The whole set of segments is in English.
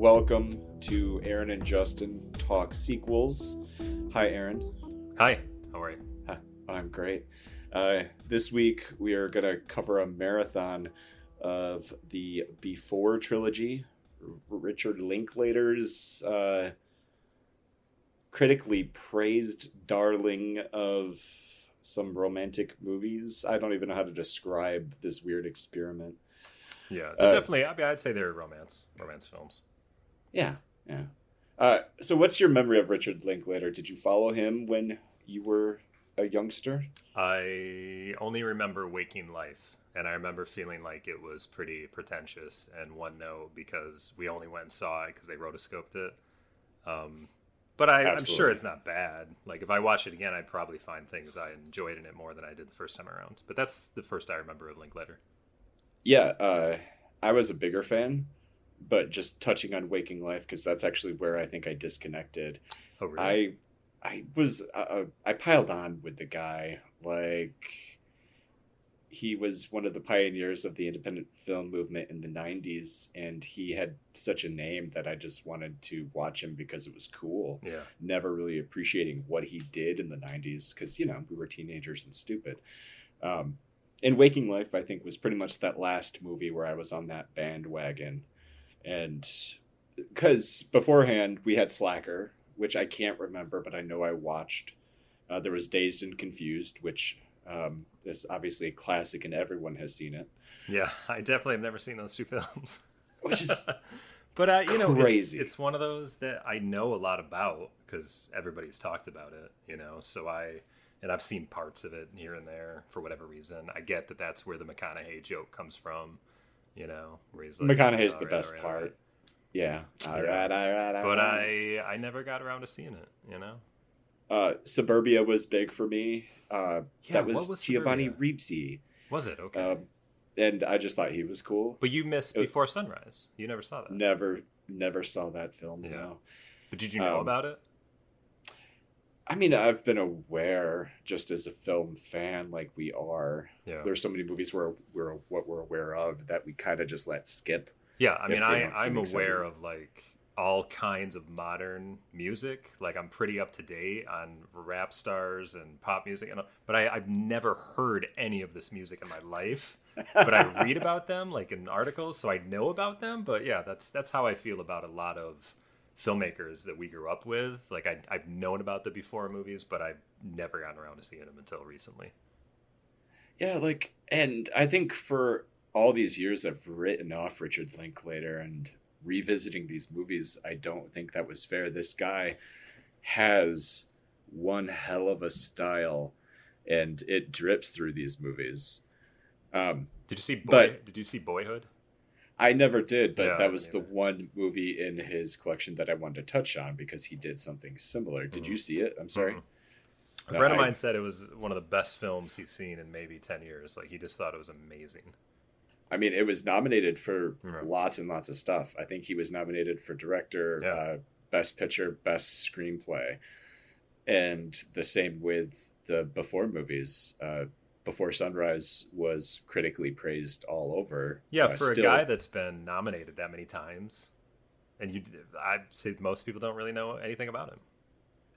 welcome to Aaron and Justin Talk Sequels. Hi, Aaron. Hi, how are you? Hi, I'm great. This week we are going to cover a marathon of the Before trilogy, Richard Linklater's critically praised darling of some romantic movies. I don't even know how to describe this weird experiment. Yeah, they're definitely. I mean, I'd say they're romance films. Yeah. So what's your memory of Richard Linklater? Did you follow him when you were a youngster? I only remember Waking Life, and I remember feeling like it was pretty pretentious and one note because we only went and saw it because they rotoscoped it. But I'm sure it's not bad. Like, if I watch it again, I'd probably find things I enjoyed in it more than I did the first time around. But that's the first I remember of Linklater. Yeah, I was a bigger fan, but just touching on Waking Life, because that's actually where I think I disconnected. Oh, really? I piled on with the guy. Like, he was one of the pioneers of the independent film movement in the 90s, and he had such a name that I just wanted to watch him because it was cool. Yeah. Never really appreciating what he did in the 90s because, we were teenagers and stupid. And Waking Life, I think, was pretty much that last movie where I was on that bandwagon. And because beforehand we had Slacker, which I can't remember, but I know I watched. There was Dazed and Confused, which is obviously a classic and everyone has seen it. Yeah, I definitely have never seen those two films. Which is but crazy. It's one of those that I know a lot about because everybody's talked about it, so I've seen parts of it here and there for whatever reason. I get that that's where the McConaughey joke comes from, where he's like, McConaughey's the best part. Right. Yeah. All right. But I never got around to seeing it, Suburbia was big for me. That was Giovanni Suburbia? Ribisi. Was it? Okay. And I just thought he was cool. But you missed Before Sunrise. You never saw that. Never saw that film. Yeah. No. But did you know about it? I mean, I've been aware just as a film fan, like we are. Yeah. There's so many movies where we're aware of that we kind of just let skip. Yeah, I mean, I'm aware of like all kinds of modern music. Like, I'm pretty up to date on rap stars and pop music, but I've never heard any of this music in my life. But I read about them like in articles, so I know about them. But yeah, that's how I feel about a lot of filmmakers that we grew up with. Like, I've known about the Before movies, but I've never gotten around to seeing them until recently. Yeah, and I think for all these years I've written off Richard Linklater, and revisiting these movies, I don't think that was fair. This guy has one hell of a style, and it drips through these movies. Did you see Boyhood? I never did, but Yeah, that was the one movie in his collection that I wanted to touch on because he did something similar. Did you see it? I'm sorry. A friend of mine said it was one of the best films he's seen in maybe 10 years. Like, he just thought it was amazing. I mean, it was nominated for lots and lots of stuff. I think he was nominated for director, best picture, best screenplay. And the same with the Before movies. Before Sunrise was critically praised all over. Yeah, for a guy that's been nominated that many times, and I'd say most people don't really know anything about him.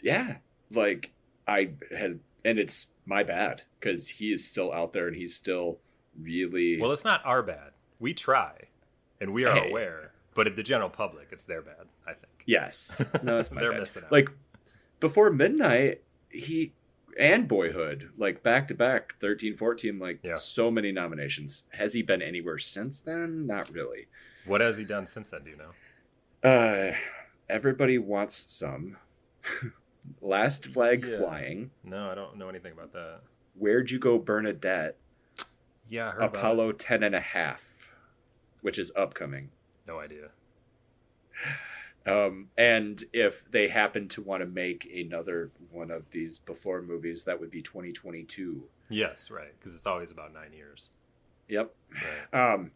Yeah, and it's my bad because he is still out there and he's still really. Well, it's not our bad. We try, and we are aware, but the general public, it's their bad. I think. Yes, no, it's my they're bad. missing out. Like, Before Midnight, and Boyhood, like back to back, 13, 14, so many nominations. Has he been anywhere since then? Not really. What has he done since then? Do you know? Everybody Wants Some. Last Flag Flying. No, I don't know anything about that. Where'd You Go, Bernadette? Yeah, I heard Apollo about 10 and a half, which is upcoming. No idea. And if they happen to want to make another one of these Before movies, that would be 2022. Yes, right, because it's always about 9 years. Yep. Right.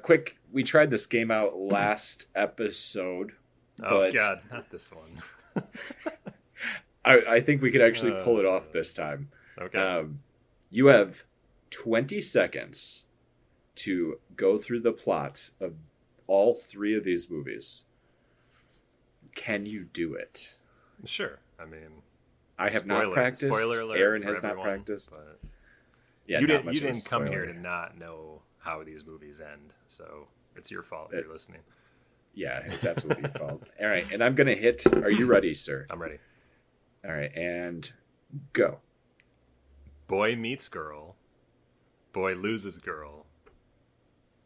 Quick, we tried this game out last episode. Oh, God, not this one. I think we could actually pull it off this time. Okay. You have 20 seconds to go through the plot of all three of these movies, can you do it? Sure. I mean, I have not practiced. Spoiler alert. Aaron for has everyone, not practiced. But yeah, you not didn't. much You of a didn't come here spoiler. to not know how these movies end, so it's your fault if you're listening. Yeah, it's absolutely your fault. All right, and I'm gonna hit. Are you ready, sir? I'm ready. All right, and go. Boy meets girl. Boy loses girl.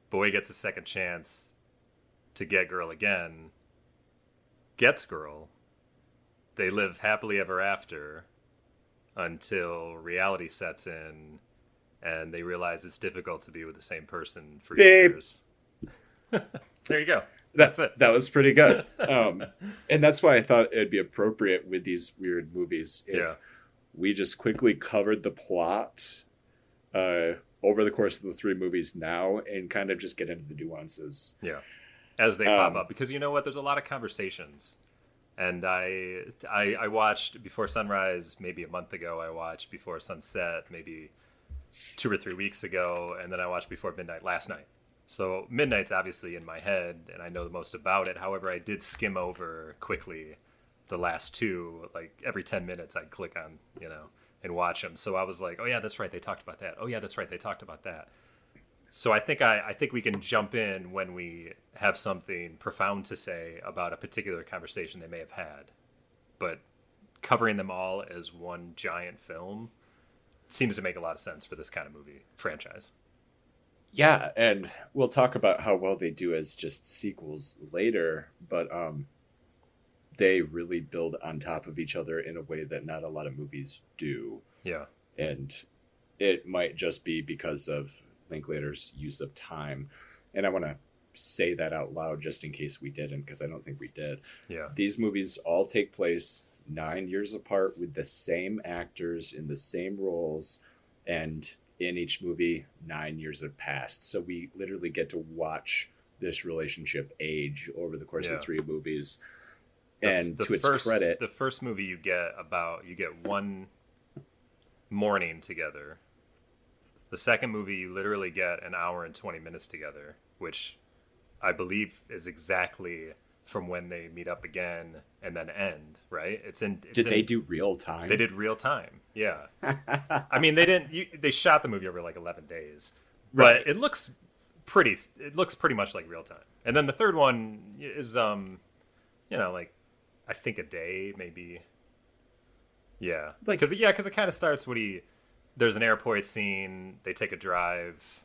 Boy gets a second chance to get girl again. Gets girl. They live happily ever after until reality sets in and they realize it's difficult to be with the same person for years. There you go. That's it. That was pretty good. And that's why I thought it'd be appropriate with these weird movies if we just quickly covered the plot over the course of the three movies now and kind of just get into the nuances. Yeah. As they pop up. Because you know what? There's a lot of conversations. And I watched Before Sunrise maybe a month ago. I watched Before Sunset maybe 2 or 3 weeks ago. And then I watched Before Midnight last night. So Midnight's obviously in my head, and I know the most about it. However, I did skim over quickly the last two. Like every 10 minutes, I'd click on, and watch them. So I was like, oh yeah, that's right, they talked about that. Oh yeah, that's right, they talked about that. So I think we can jump in when we have something profound to say about a particular conversation they may have had. But covering them all as one giant film seems to make a lot of sense for this kind of movie franchise. Yeah, and we'll talk about how well they do as just sequels later, but they really build on top of each other in a way that not a lot of movies do. Yeah. And it might just be because of Linklater's use of time. And I want to say that out loud just in case we didn't, because I don't think we did. Yeah. These movies all take place 9 years apart with the same actors in the same roles, and in each movie 9 years have passed, so we literally get to watch this relationship age over the course of 3 movies. And to its credit, the first movie you get one morning together. The second movie you literally get an hour and 20 minutes together, which I believe is exactly from when they meet up again and then end, right? Did they do real time? They did real time, yeah. I mean, they shot the movie over like 11 days, but right. it looks pretty much like real time. And then the third one is, like I think a day maybe. Yeah, because it kind of starts when there's an airport scene. They take a drive.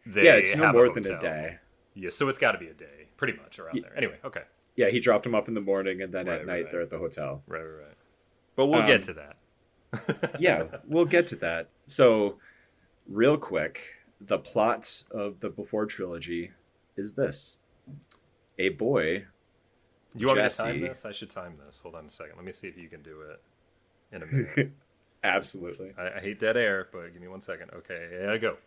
It's no more than a day. Yeah, so it's got to be a day, pretty much around there. Anyway, okay. Yeah, he dropped him off in the morning, and then at night they're at the hotel. Right. But we'll get to that. Yeah, we'll get to that. So, real quick, the plot of the Before trilogy is this. A boy, You want Jesse, me to time this? I should time this. Hold on a second. Let me see if you can do it in a minute. Absolutely. I hate dead air, but give me 1 second. Okay, here I go.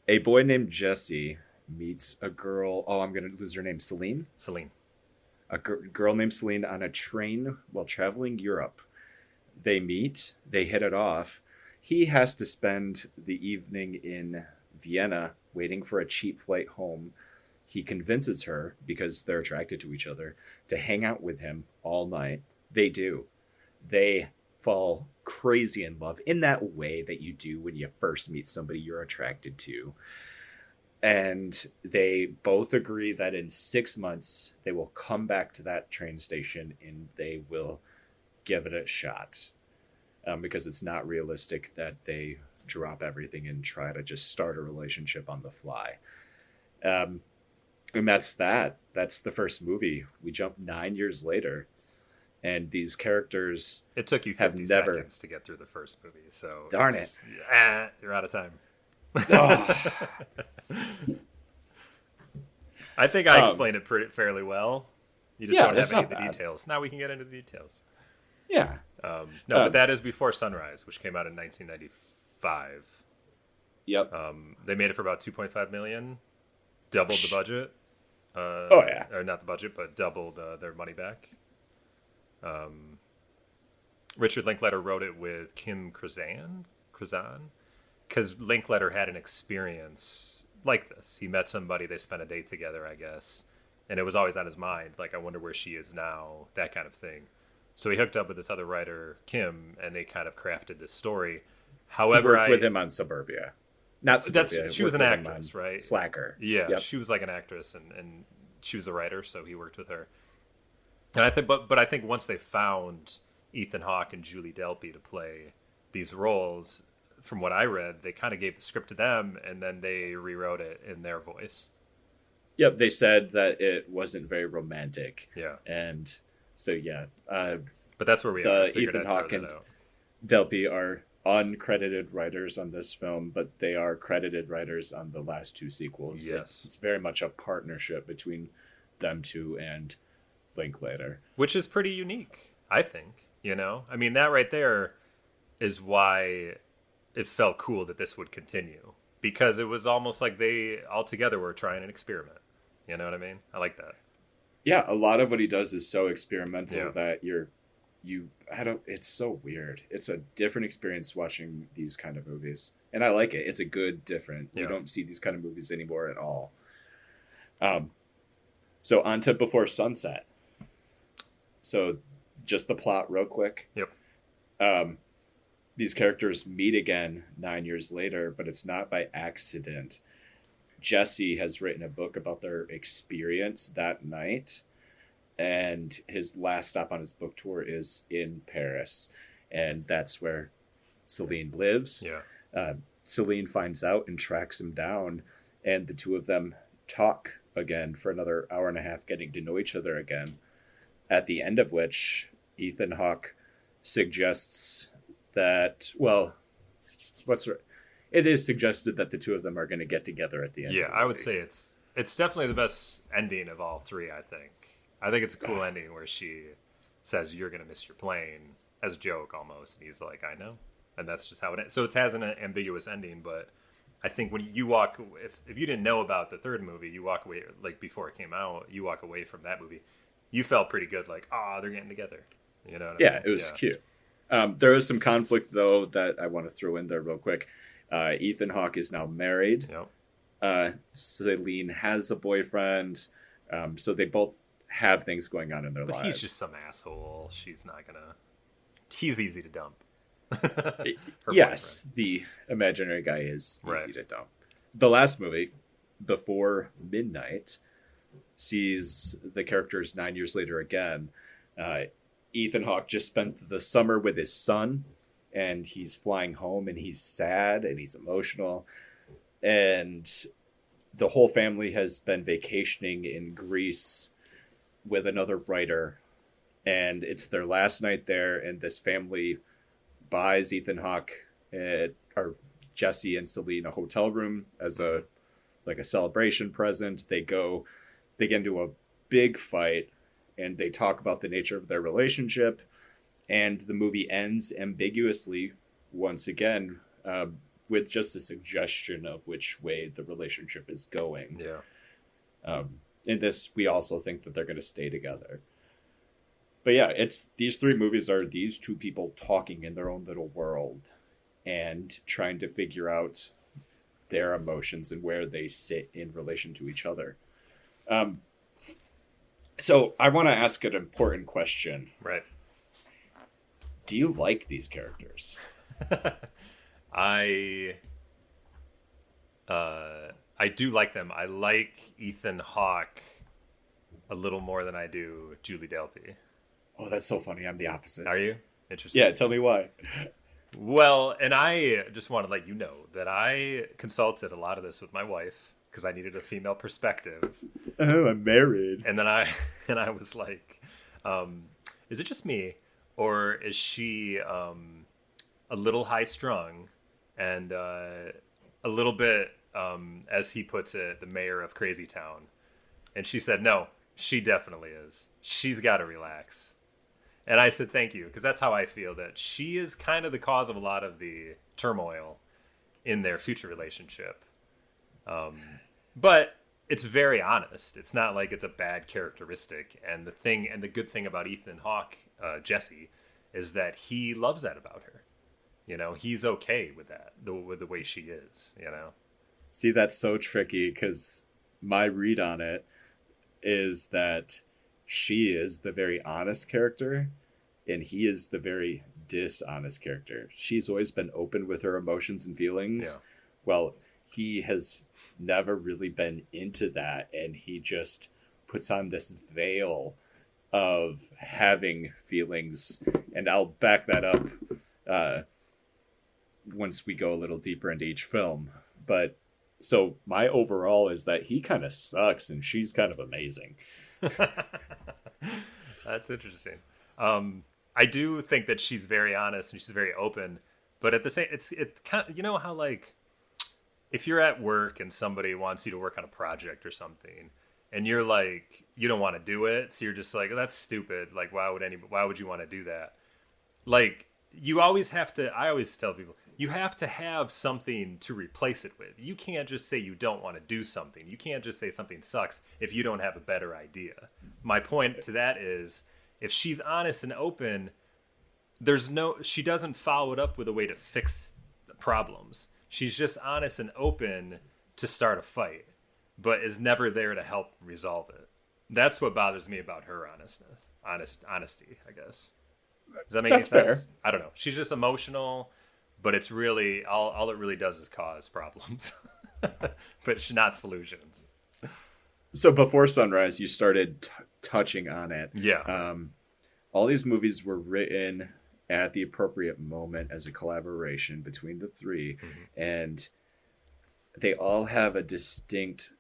A boy named Jesse meets a girl. Oh, I'm going to lose her name. Celine? A girl named Celine on a train while traveling Europe. They meet. They hit it off. He has to spend the evening in Vienna waiting for a cheap flight home. He convinces her, because they're attracted to each other, to hang out with him all night. They do. They fall crazy in love in that way that you do when you first meet somebody you're attracted to. And they both agree that in 6 months, they will come back to that train station and they will give it a shot. Because it's not realistic that they drop everything and try to just start a relationship on the fly. And that's that. That's the first movie. We jump 9 years later. And these characters It took you 50 seconds to get through the first movie. So darn it. You're out of time. Oh. I think I explained it fairly well. You just don't have any of the bad. details. Now we can get into the details. Yeah. But that is Before Sunrise, which came out in 1995. Yep. They made it for about $2.5 million, doubled the budget. Or not the budget, but doubled their money back. Richard Linklater wrote it with Kim Krazan, because Linklater had an experience like this. He met somebody, they spent a date together, I guess, and it was always on his mind, like, I wonder where she is now, that kind of thing. So he hooked up with this other writer, Kim, and they kind of crafted this story. He However, worked with him on Suburbia. Not Suburbia. she was an actress, right? Slacker. Yeah, Yep. she was like an actress, and she was a writer, so he worked with her. And I think, but I think once they found Ethan Hawke and Julie Delpy to play these roles, from what I read, they kind of gave the script to them, and then they rewrote it in their voice. Yep, they said that it wasn't very romantic. Yeah. And so, yeah. But that's where we are. Ethan Hawke and Delpy are uncredited writers on this film, but they are credited writers on the last two sequels. Yes. It's very much a partnership between them two and Linklater. Which is pretty unique, I think. You know? I mean, that right there is why it felt cool that this would continue. Because it was almost like they all together were trying an experiment. You know what I mean? I like that. Yeah, a lot of what he does is so experimental that it's so weird. It's a different experience watching these kind of movies. And I like it. It's a good different. You don't see these kind of movies anymore at all. So on to Before Sunset. So just the plot real quick. Yep. These characters meet again 9 years later, but it's not by accident. Jesse has written a book about their experience that night, and his last stop on his book tour is in Paris, and that's where Celine lives. Yeah. Celine finds out and tracks him down, and the two of them talk again for another hour and a half, getting to know each other again, at the end of which Ethan Hawke suggests that, it is suggested that the two of them are going to get together at the end. Yeah, I would say it's definitely the best ending of all three, I think. I think it's a cool ending where she says, "You're going to miss your plane," as a joke almost. And he's like, "I know." And that's just how it ends. So it has an ambiguous ending, but I think when you walk, if you didn't know about the third movie, you walk away, like before it came out, you walk away from that movie, you felt pretty good, like, they're getting together. You know what I mean? It was cute. There is some conflict, though, that I want to throw in there real quick. Ethan Hawke is now married. Yep. Celine has a boyfriend. So they both have things going on in their lives. He's just some asshole. She's not gonna. He's easy to dump. Yes, boyfriend. The imaginary guy is easy to dump. The last movie, Before Midnight, sees the characters 9 years later again. Ethan Hawke just spent the summer with his son, and he's flying home, and he's sad, and he's emotional. And the whole family has been vacationing in Greece with another writer, and it's their last night there, and this family buys Ethan Hawke or Jesse and Celine a hotel room as a celebration present. They get into a big fight, and they talk about the nature of their relationship, and the movie ends ambiguously once again, with just a suggestion of which way the relationship is going. Yeah. In this, we also think that they're going to stay together. But yeah, these three movies are these two people talking in their own little world and trying to figure out their emotions and where they sit in relation to each other. So I want to ask an important question. Right. Do you like these characters? I do like them. I like Ethan Hawke a little more than I do Julie Delpy. Oh, that's so funny. I'm the opposite. Are you? Interesting. Yeah, tell me why. Well, and I just want to let you know that I consulted a lot of this with my wife because I needed a female perspective. Oh, I'm married. And then I was like, is it just me, or is she a little high strung and a little bit, as he puts it, the mayor of Crazy Town? And she said, no, she definitely is. She's got to relax. And I said, thank you, because that's how I feel, that she is kind of the cause of a lot of the turmoil in their future relationship. But it's very honest. It's not like it's a bad characteristic. And the good thing about Ethan Hawke, Jesse, is that he loves that about her. You know, he's okay with that, with the way she is, you know? See, that's so tricky because my read on it is that she is the very honest character and he is the very dishonest character. She's always been open with her emotions and feelings. Yeah. Well, he has never really been into that, and he just puts on this veil of having feelings. And I'll back that up once we go a little deeper into each film. But so my overall is that he kind of sucks and she's kind of amazing. That's interesting. I do think that she's very honest and she's very open, but at the same, it's kind of, you know how like if you're at work and somebody wants you to work on a project or something, and you're like you don't want to do it, so you're just like, oh, that's stupid. Like why would you want to do that? Like you always have to. I always tell people you have to have something to replace it with. You can't just say you don't want to do something. You can't just say something sucks if you don't have a better idea. My point to that is, if she's honest and open, she doesn't follow it up with a way to fix the problems. She's just honest and open to start a fight, but is never there to help resolve it. That's what bothers me about her honesty, I guess. Does that make any sense? Fair. I don't know. She's just emotional, but it's really all it really does is cause problems, but not solutions. So before Sunrise, you started touching on it. Yeah. All these movies were written at the appropriate moment as a collaboration between the three, and they all have a distinct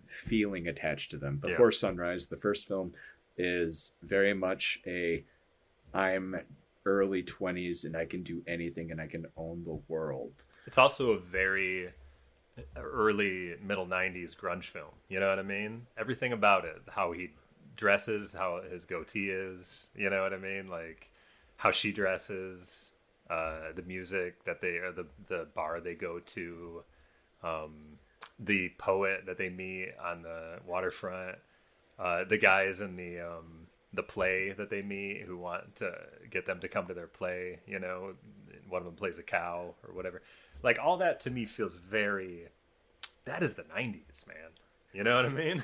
feeling attached to them. Before Sunrise, the first film is very much I'm early 20s and I can do anything and I can own the world. It's also a very early middle 90s grunge film. You know what I mean? Everything about it, how he dresses, how his goatee is, you know what I mean? Like how she dresses, the music that the bar they go to, the poet that they meet on the waterfront, the guys in the play that they meet who want to get them to come to their play, you know, one of them plays a cow or whatever. Like all that to me feels that is the 90s, man. You know what I mean?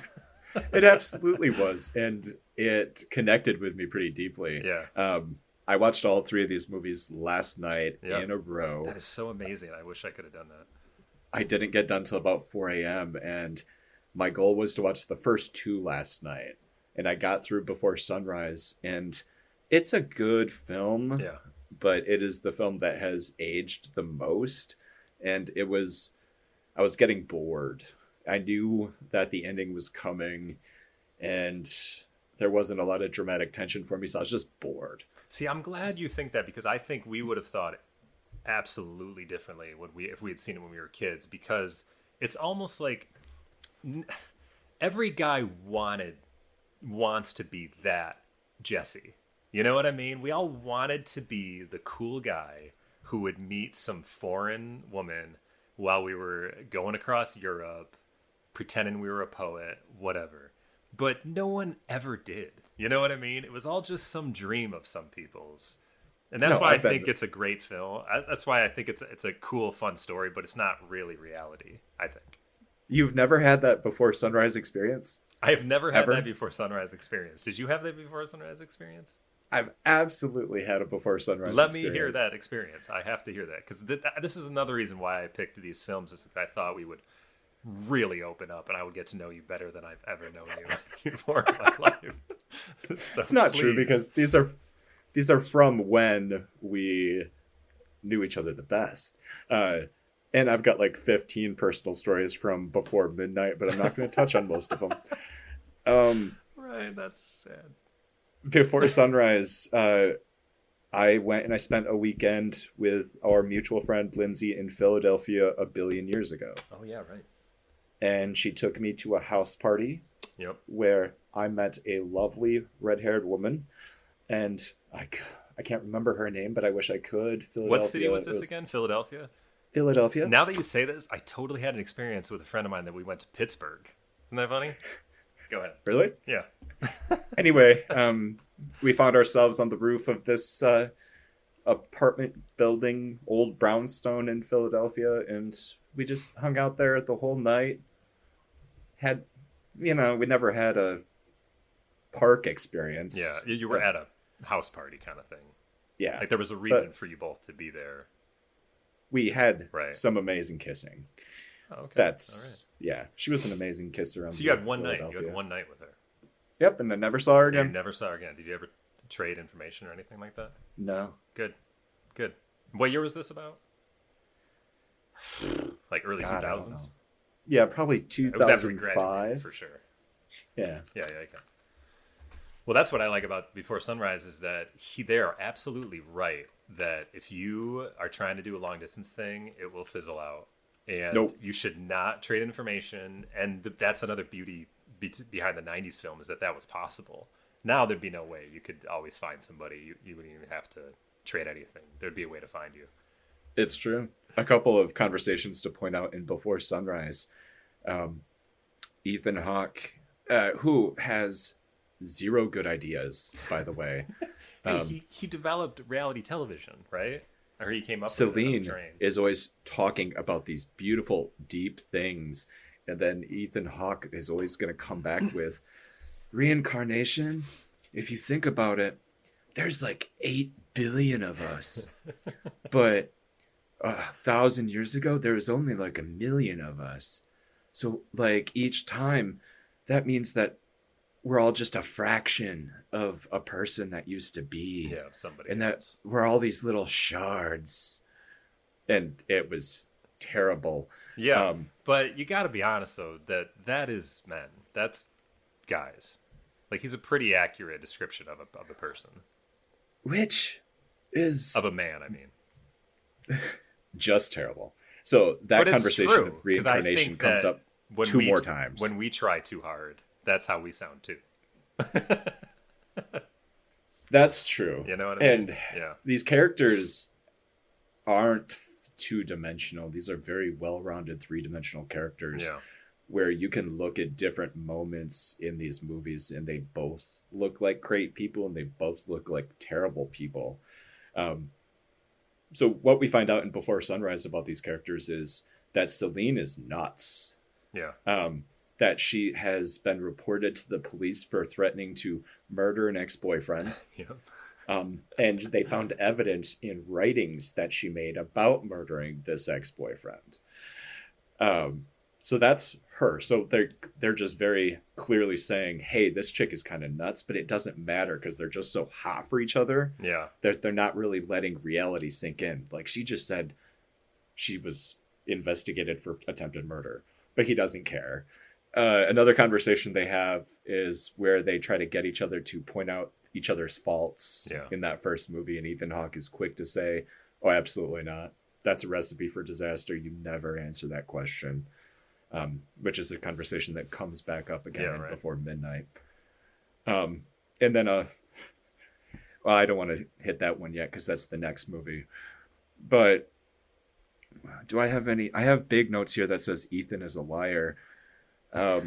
It absolutely was. And it connected with me pretty deeply. Yeah. I watched all three of these movies last night in a row. That is so amazing. I wish I could have done that. I didn't get done till about 4 a.m. and my goal was to watch the first two last night. And I got through Before Sunrise, and it's a good film, but it is the film that has aged the most. And I was getting bored. I knew that the ending was coming, and there wasn't a lot of dramatic tension for me, so I was just bored. See, I'm glad you think that, because I think we would have thought absolutely differently if we had seen it when we were kids, because it's almost like every guy wants to be that Jesse. You know what I mean? We all wanted to be the cool guy who would meet some foreign woman while we were going across Europe, pretending we were a poet, whatever. But no one ever did. You know what I mean? It was all just some dream of some people's. And that's why I think it's a great film. That's why I think it's a cool, fun story, but it's not really reality, I think. You've never had that Before Sunrise experience? I have never had that Before Sunrise experience. Did you have that Before Sunrise experience? I've absolutely had a Before Sunrise experience. Let me hear that experience. I have to hear that, because this is another reason why I picked these films, is that I thought we would really open up and I would get to know you better than I've ever known you before in my life. So it's not true, because these are from when we knew each other the best. And I've got like 15 personal stories from before midnight, but I'm not going to touch on most of them. Right, that's sad. Before Sunrise, I went and I spent a weekend with our mutual friend Lindsay in Philadelphia a billion years ago. Oh, yeah, right. And she took me to a house party where I met a lovely red-haired woman. And I can't remember her name, but I wish I could. What city was this again? Philadelphia? Philadelphia. Now that you say this, I totally had an experience with a friend of mine that we went to Pittsburgh. Isn't that funny? Go ahead. Really? Yeah. Anyway, we found ourselves on the roof of this apartment building, old brownstone in Philadelphia, and we just hung out there the whole night. Had, we never had a park Yeah, experience. you were at a house party kind of thing. Yeah, Like there was a reason but for you both to be there. we had Right. some amazing kissing. Oh, okay. That's yeah. She was an amazing kisser. So you had one night. You had one night with her. Yep, and I never saw her You again. never saw her again. Did you ever trade information or anything like that? No. Good. Good. What year was this about? Like early God, I don't know. 2000s? Yeah, probably It was after we graduated, 2005. for sure. Yeah. Yeah. Okay. Well, that's what I like about Before Sunrise is that they are absolutely right that if you are trying to do a long distance thing, it will fizzle out. And Nope. you should not trade information. And that's another beauty behind the 90s film is that was possible. Now there'd be no way. You could always find somebody. You wouldn't even have to trade anything. There'd be a way to find you. It's true. A couple of conversations to point out in Before Sunrise. Ethan Hawke, who has zero good ideas, by the way. Hey, he developed reality television, right? Or he came up with Celine it is always talking about these beautiful, deep things. And then Ethan Hawke is always going to come back with reincarnation. If you think about it, there's like 8 billion of us. But 1,000 years ago, there was only like 1 million of us. So like each time, that means that we're all just a fraction of a person that used to be. Yeah, somebody. And else. that we're all these little shards. And it was terrible. Yeah, but you got to be honest though that is men. That's guys. Like he's a pretty accurate description of a person. Which is Of a man, I mean. just terrible. So that But it's conversation true, of 'cause I reincarnation think comes that up when two we- more times. When we try too hard, that's how we sound too. That's true. You know what I mean? And Yeah. these characters aren't two-dimensional. These are very well-rounded three-dimensional characters Yeah. where you can look at different moments in these movies and they both look like great people and they both look like terrible people. So what we find out in Before Sunrise about these characters is that Celine is nuts. Yeah. That she has been reported to the police for threatening to murder an ex-boyfriend. Yeah. And they found evidence in writings that she made about murdering this ex-boyfriend. So that's her. So they're just very clearly saying, hey, this chick is kind of nuts, but it doesn't matter because they're just so hot for each other. Yeah. They're not really letting reality sink in. Like she just said she was investigated for attempted murder, but he doesn't care. Another conversation they have is where they try to get each other to point out each other's faults in that first movie. And Ethan Hawke is quick to say, oh, absolutely not. That's a recipe for disaster. You never answer that question. Which is a conversation that comes back up again Before Midnight. And then, well, I don't want to hit that one yet because that's the next movie. But do I have any? I have big notes here that says Ethan is a liar. There's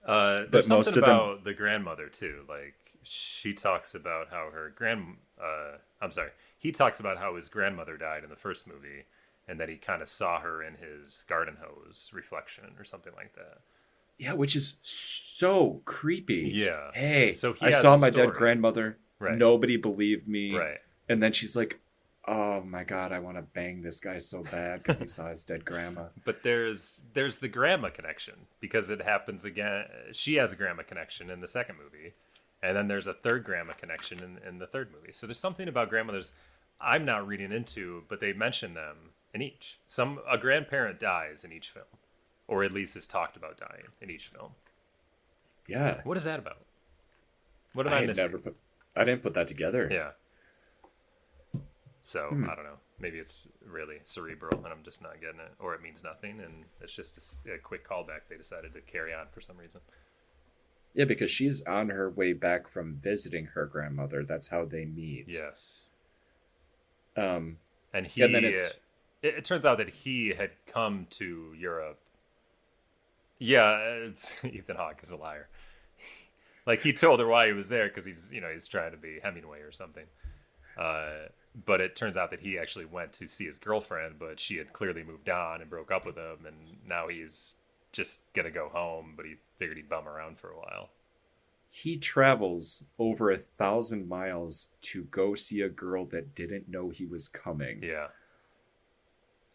but most something of them, about the grandmother too. Like she talks about how he talks about how his grandmother died in the first movie, and that he kind of saw her in his garden hose reflection or something like that. Yeah, which is so creepy. Yeah. Hey, so I saw my dead grandmother. Right. Nobody believed me. Right. And then she's like, oh my God, I want to bang this guy so bad because he saw his dead grandma. But there's the grandma connection because it happens again. She has a grandma connection in the second movie. And then there's a third grandma connection in the third movie. So there's something about grandmothers I'm not reading into, but they mention them in each. A grandparent dies in each film, or at least is talked about dying in each film. Yeah. What is that about? What am I missing? I didn't put that together. Yeah. So I don't know. Maybe it's really cerebral, and I'm just not getting it, or it means nothing, and it's just a quick callback. They decided to carry on for some reason. Yeah, because she's on her way back from visiting her grandmother. That's how they meet. Yes. And then it turns out that he had come to Europe. Yeah, Ethan Hawke is a liar. Like he told her why he was there because he's trying to be Hemingway or something. But it turns out that he actually went to see his girlfriend, but she had clearly moved on and broke up with him, and now he's just gonna go home, but he figured he'd bum around for a while. He travels over 1,000 miles to go see a girl that didn't know he was coming. Yeah,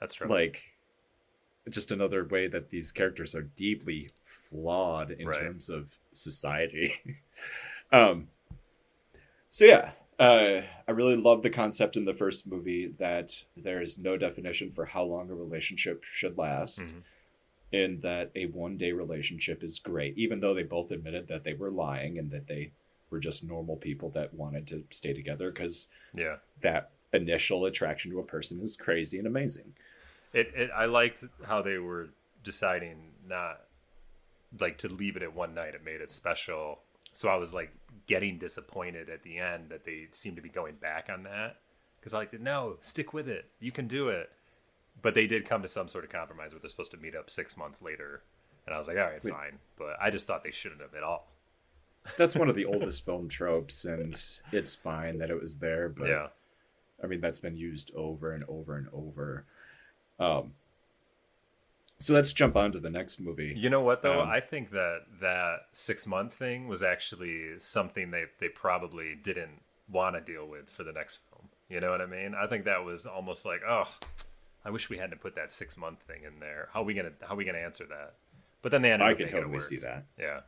that's true. Like, just another way that these characters are deeply flawed in terms of society. So yeah, I really love the concept in the first movie that there is no definition for how long a relationship should last. Mm-hmm. And that a one-day relationship is great, even though they both admitted that they were lying and that they were just normal people that wanted to stay together because that initial attraction to a person is crazy and amazing. I liked how they were deciding not like to leave it at one night. It made it special. So I was like getting disappointed at the end that they seemed to be going back on that, because I like, no, stick with it. You can do it. But they did come to some sort of compromise where they're supposed to meet up 6 months later. And I was like, all right, fine. But I just thought they shouldn't have at all. That's one of the oldest film tropes, and it's fine that it was there. But yeah. I mean, that's been used over and over and over. So let's jump on to the next movie. You know what, though? I think that 6 month thing was actually something they probably didn't want to deal with for the next film. You know what I mean? I think that was almost like, oh, I wish we hadn't put that 6 month thing in there. How are we gonna answer that? But then they ended up I can totally see that. Yeah.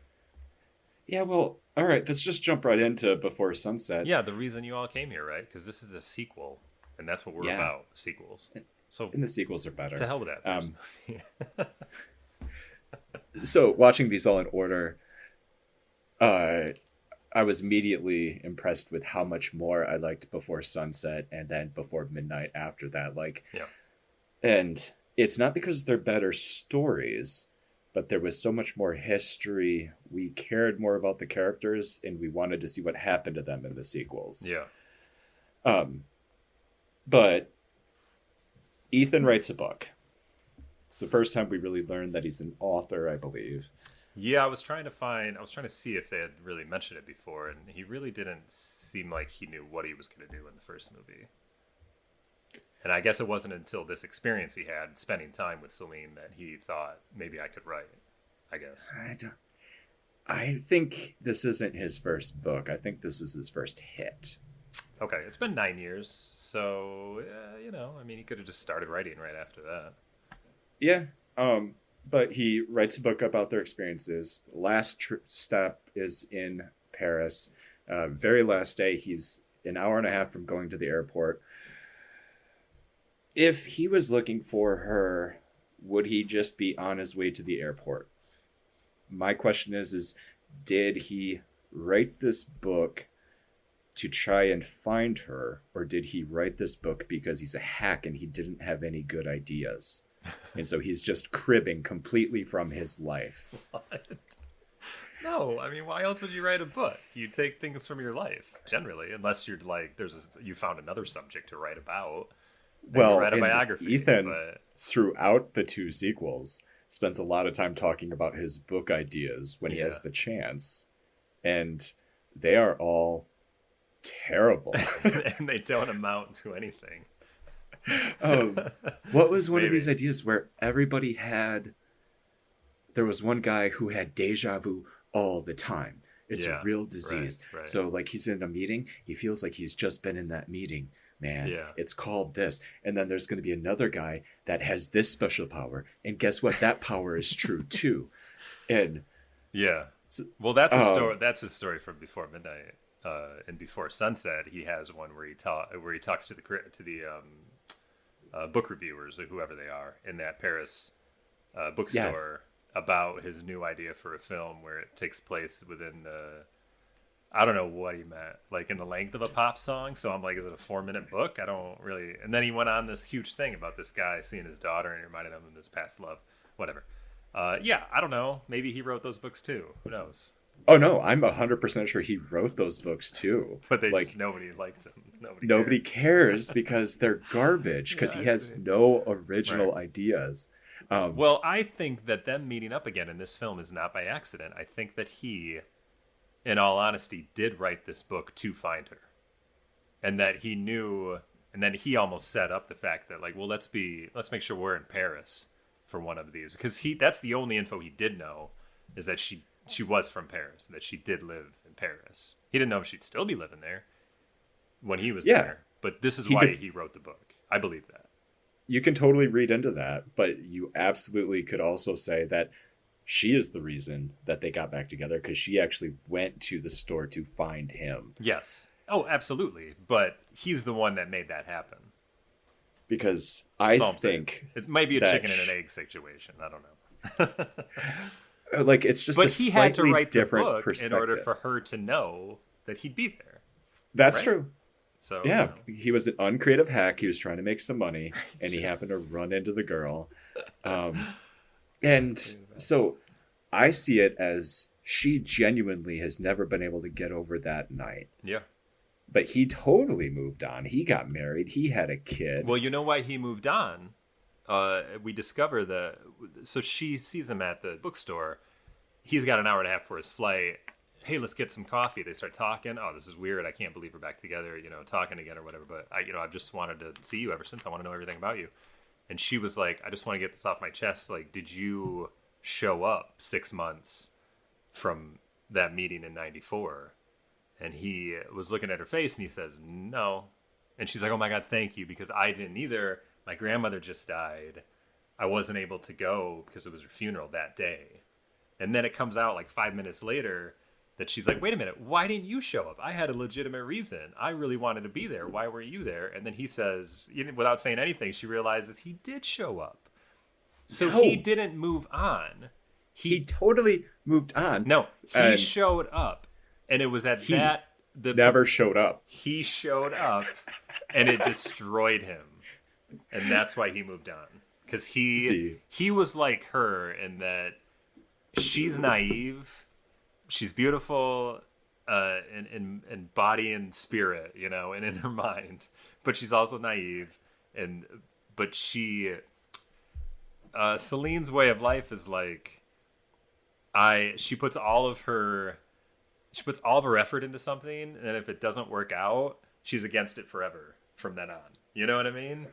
Yeah, well, all right, let's just jump right into Before Sunset. Yeah, the reason you all came here, right? Because this is a sequel, and that's what we're about, sequels. So, and the sequels are better. To hell with that first movie. So, watching these all in order, I was immediately impressed with how much more I liked Before Sunset and then Before Midnight after that. And it's not because they're better stories, but there was so much more history. We cared more about the characters, and we wanted to see what happened to them in the sequels. Yeah. But Ethan writes a book. It's the first time we really learned that he's an author, I believe. Yeah, I was trying to see if they had really mentioned it before, and he really didn't seem like he knew what he was going to do in the first movie. And I guess it wasn't until this experience he had spending time with Celine that he thought maybe I could write, I guess. I think this isn't his first book. I think this is his first hit. Okay, it's been 9 years, so, I mean, he could have just started writing right after that. Yeah, but he writes a book about their experiences. Last stop is in Paris. Very last day, he's an hour and a half from going to the airport. If he was looking for her, would he just be on his way to the airport? My question is did he write this book to try and find her, or did he write this book because he's a hack and he didn't have any good ideas? And so he's just cribbing completely from his life. What? No, I mean, why else would you write a book? You take things from your life, generally, unless you're like, you found another subject to write about. Well, write a biography. Ethan, throughout the two sequels, spends a lot of time talking about his book ideas when he has the chance. And they are all terrible. And they don't amount to anything. What was one of these ideas where everybody there was one guy who had deja vu all the time. It's a real disease. Right. So like he's in a meeting, he feels like he's just been in that meeting. Man, it's called this. And then there's going to be another guy that has this special power. And guess what? That power is true too. And well, that's a story. That's his story from Before Midnight. And Before Sunset, he has one where he talks to the book reviewers or whoever they are in that Paris bookstore about his new idea for a film where it takes place within I don't know what he meant, like in the length of a pop song. So I'm like, is it a 4-minute book? I don't really. And then he went on this huge thing about this guy seeing his daughter and it reminded him of his past love, whatever. I don't know. Maybe he wrote those books too. Who knows? Oh no, I'm 100% sure he wrote those books too. But nobody liked them. Nobody cares because they're garbage because he has no original ideas. Well, I think that them meeting up again in this film is not by accident. I think that he, in all honesty, did write this book to find her. and that he knew, and then he almost set up the fact that, like, well, let's make sure we're in Paris for one of these, because that's the only info he did know, is that she was from Paris, that she did live in Paris. He didn't know if she'd still be living there when he was there, but this is why he wrote the book. I believe that. You can totally read into that, but you absolutely could also say that she is the reason that they got back together, because she actually went to the store to find him. Yes. Oh, absolutely. But he's the one that made that happen. Because I think it might be a chicken and an egg situation. I don't know. Like, it's just but a he had to write the different book perspective in order for her to know that he'd be there. That's true. So yeah, he was an uncreative hack. He was trying to make some money, and he happened to run into the girl. And so I see it as she genuinely has never been able to get over that night. Yeah. But he totally moved on. He got married. He had a kid. Well, you know why he moved on? We discover so she sees him at the bookstore. He's got an hour and a half for his flight. Hey, let's get some coffee. They start talking. Oh, this is weird. I can't believe we're back together, talking again or whatever. But I've just wanted to see you ever since. I want to know everything about you. And she was like, I just want to get this off my chest. Like, did you show up 6 months from that meeting in 94? And he was looking at her face and he says, no. And she's like, oh my God, thank you. Because I didn't either. My grandmother just died. I wasn't able to go because it was her funeral that day. And then it comes out like 5 minutes later that she's like, wait a minute, why didn't you show up? I had a legitimate reason. I really wanted to be there. Why were you there? And then he says, without saying anything, she realizes he did show up. So he didn't move on. He totally moved on. No, he showed up. And it was never showed up. He showed up and it destroyed him. And that's why he moved on. Because he was like her in that she's naive. She's beautiful in body and spirit, and in her mind. But she's also naive. But Celine's way of life is like, she puts all of her effort into something, and if it doesn't work out, she's against it forever from then on. You know what I mean?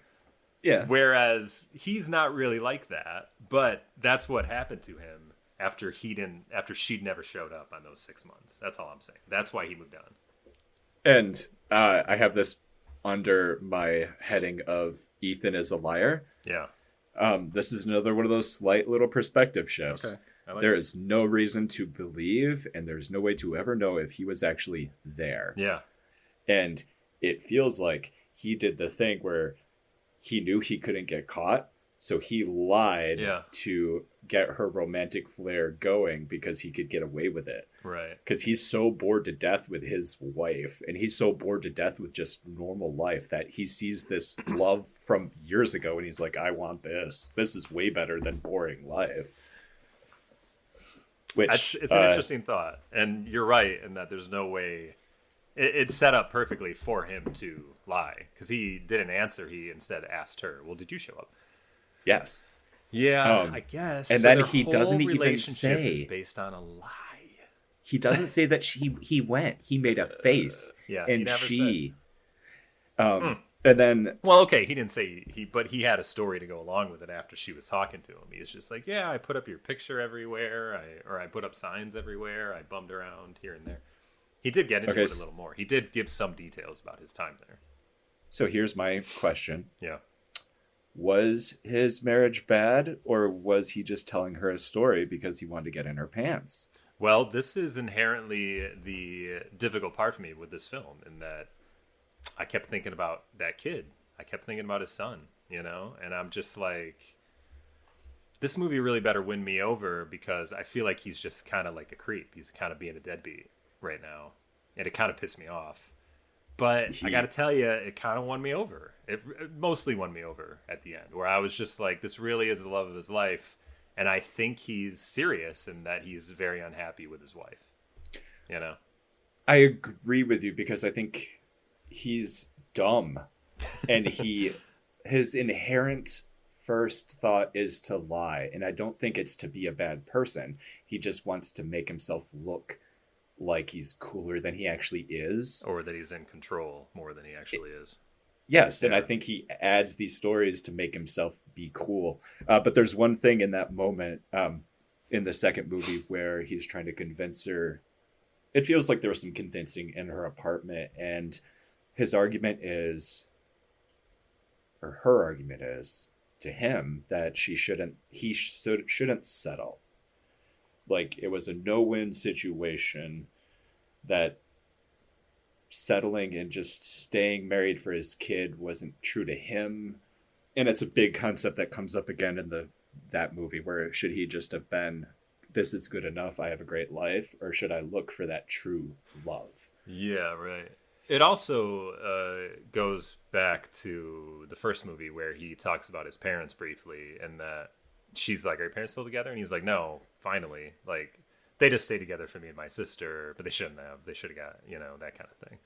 Yeah. Whereas he's not really like that, but that's what happened to him after she'd never showed up on those 6 months. That's all I'm saying. That's why he moved on. And I have this under my heading of Ethan is a liar. Yeah. This is another one of those slight little perspective shifts. Okay. There is no reason to believe, and there's no way to ever know if he was actually there. Yeah. And it feels like he did the thing where he knew he couldn't get caught, so he lied to get her romantic flair going because he could get away with it. Right. Because he's so bored to death with his wife, and he's so bored to death with just normal life that he sees this love from years ago, and he's like, I want this. This is way better than boring life. Which it's an interesting thought, and you're right in that there's no way it's set up perfectly for him to lie, because he didn't answer. He instead asked her, well, did you show up? Yes. Yeah, I guess. And so then their he doesn't whole even relationship say is based on a lie. He doesn't say that he went. He made a face. And she and then, well, okay, he didn't say but he had a story to go along with it after she was talking to him. He's just like, yeah, I put up your picture everywhere, I put up signs everywhere, I bummed around here and there. He did get into it a little more. He did give some details about his time there. So here's my question. Yeah. Was his marriage bad, or was he just telling her a story because he wanted to get in her pants? Well, this is inherently the difficult part for me with this film, in that I kept thinking about that kid. I kept thinking about his son, and I'm just like, this movie really better win me over, because I feel like he's just kind of like a creep. He's kind of being a deadbeat right now, and it kind of pissed me off. But I got to tell you, it kind of won me over. It mostly won me over at the end, where I was just like, this really is the love of his life. And I think he's serious in that he's very unhappy with his wife. I agree with you, because I think he's dumb. And his inherent first thought is to lie. And I don't think it's to be a bad person. He just wants to make himself look like he's cooler than he actually is, or that he's in control more than he actually is. Yes, and I think he adds these stories to make himself be cool. But there's one thing in that moment in the second movie where he's trying to convince her. It feels like there was some convincing in her apartment, and his argument is, or her argument is, to him that he shouldn't settle. Like it was a no-win situation, that settling and just staying married for his kid wasn't true to him. And it's a big concept that comes up again in that movie, where should he just have been, this is good enough, I have a great life, or should I look for that true love? Yeah, right. It also goes back to the first movie where he talks about his parents briefly, and that she's like, are your parents still together? And he's like, no, finally. Like, they just stay together for me and my sister, but they shouldn't have. They should have got, that kind of thing.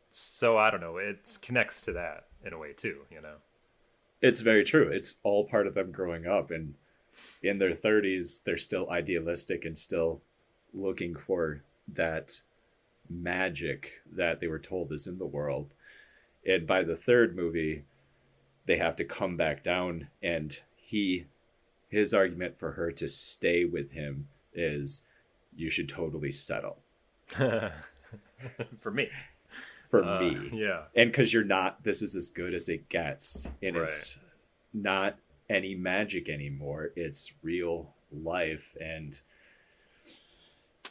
So I don't know. It connects to that in a way too, It's very true. It's all part of them growing up, and in their 30s, they're still idealistic and still looking for that magic that they were told is in the world. And by the third movie, they have to come back down, and his argument for her to stay with him is, you should totally settle. For me. For me. Yeah. And because this is as good as it gets. And It's not any magic anymore. It's real life. And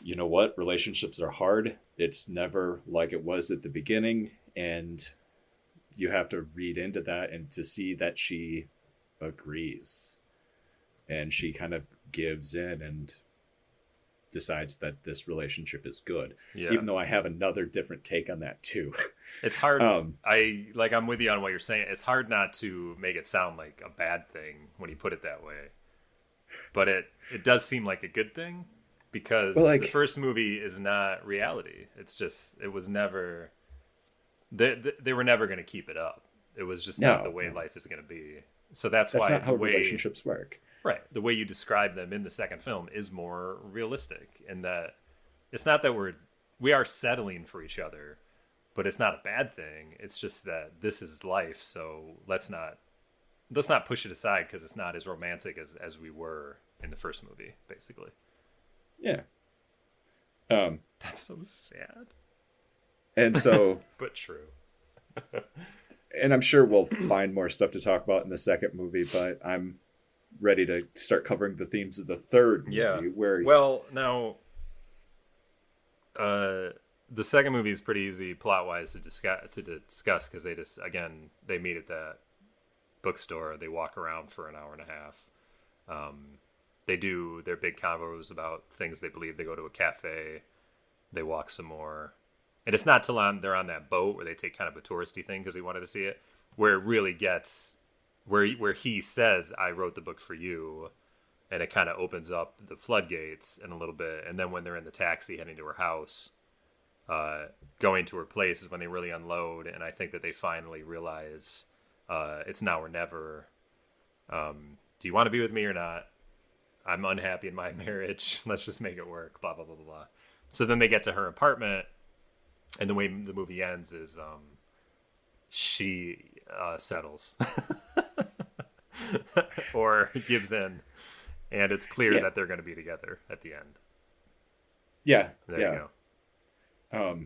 you know what? Relationships are hard. It's never like it was at the beginning. And you have to read into that and to see that she agrees. And she kind of gives in and decides that this relationship is good. Yeah. Even though I have another different take on that too. It's hard. I'm with you on what you're saying. It's hard not to make it sound like a bad thing when you put it that way. But it does seem like a good thing, because the first movie is not reality. It's just, it was never, they were never going to keep it up. It was just not the way life is going to be. So that's why not how relationships work. Right. The way you describe them in the second film is more realistic, in that it's not that we are settling for each other, but it's not a bad thing. It's just that this is life. So let's not push it aside, because it's not as romantic as we were in the first movie, basically. Yeah. That's so sad. And so, but true. And I'm sure we'll find more stuff to talk about in the second movie, but I'm ready to start covering the themes of the third movie. Yeah. Now, the second movie is pretty easy plot-wise to discuss, because they meet at that bookstore. They walk around for an hour and a half. They do their big convos about things they believe. They go to a cafe. They walk some more. And it's not till they're on that boat where they take kind of a touristy thing because he wanted to see it, where it really gets, where he says, I wrote the book for you, and it kind of opens up the floodgates in a little bit. And then when they're in the taxi heading to her house, going to her place is when they really unload. And I think that they finally realize it's now or never. Do you want to be with me or not? I'm unhappy in my marriage. Let's just make it work. Blah, blah, blah, blah, blah. So then they get to her apartment, and the way the movie ends is she settles or gives in, and it's clear that they're going to be together at the end. Yeah. There you go.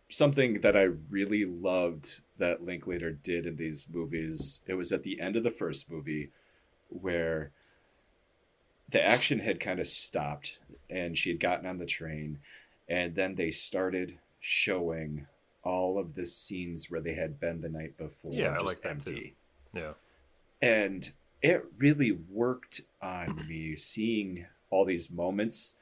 Something that I really loved that Linklater did in these movies, it was at the end of the first movie where the action had kind of stopped and she had gotten on the train, and then they started showing all of the scenes where they had been the night before. Yeah, just I like that empty. Too. Yeah. And it really worked on me seeing all these moments.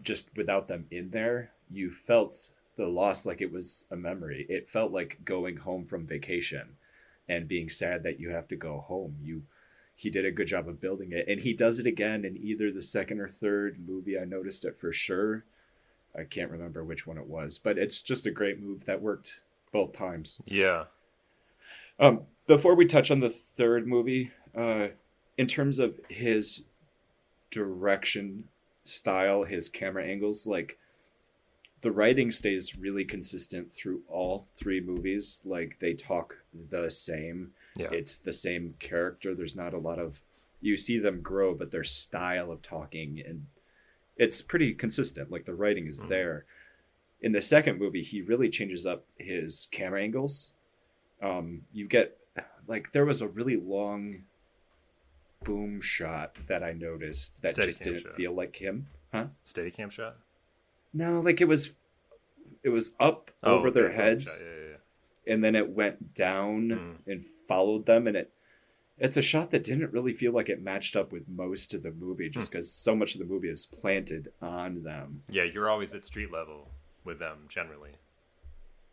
Just without them in there, you felt the loss like it was a memory. It felt like going home from vacation and being sad that you have to go home. He did a good job of building it, and he does it again in either the second or third movie. I noticed it for sure. I can't remember which one it was, but it's just a great move that worked both times. Yeah. Before we touch on the third movie, in terms of his direction style, his camera angles, like the writing stays really consistent through all three movies. Like they talk the same. Yeah. It's the same character. There's not a lot of, you see them grow, but their style of talking, and it's pretty consistent. Like the writing is there. In the second movie, he really changes up his camera angles. You get like there was a really long boom shot that I noticed that just didn't feel like him. Huh? Steadicam shot? No, like it was up over their heads, yeah. And then it went down and followed them, and it's a shot that didn't really feel like it matched up with most of the movie, just because so much of the movie is planted on them. Yeah, you're always at street level with them generally.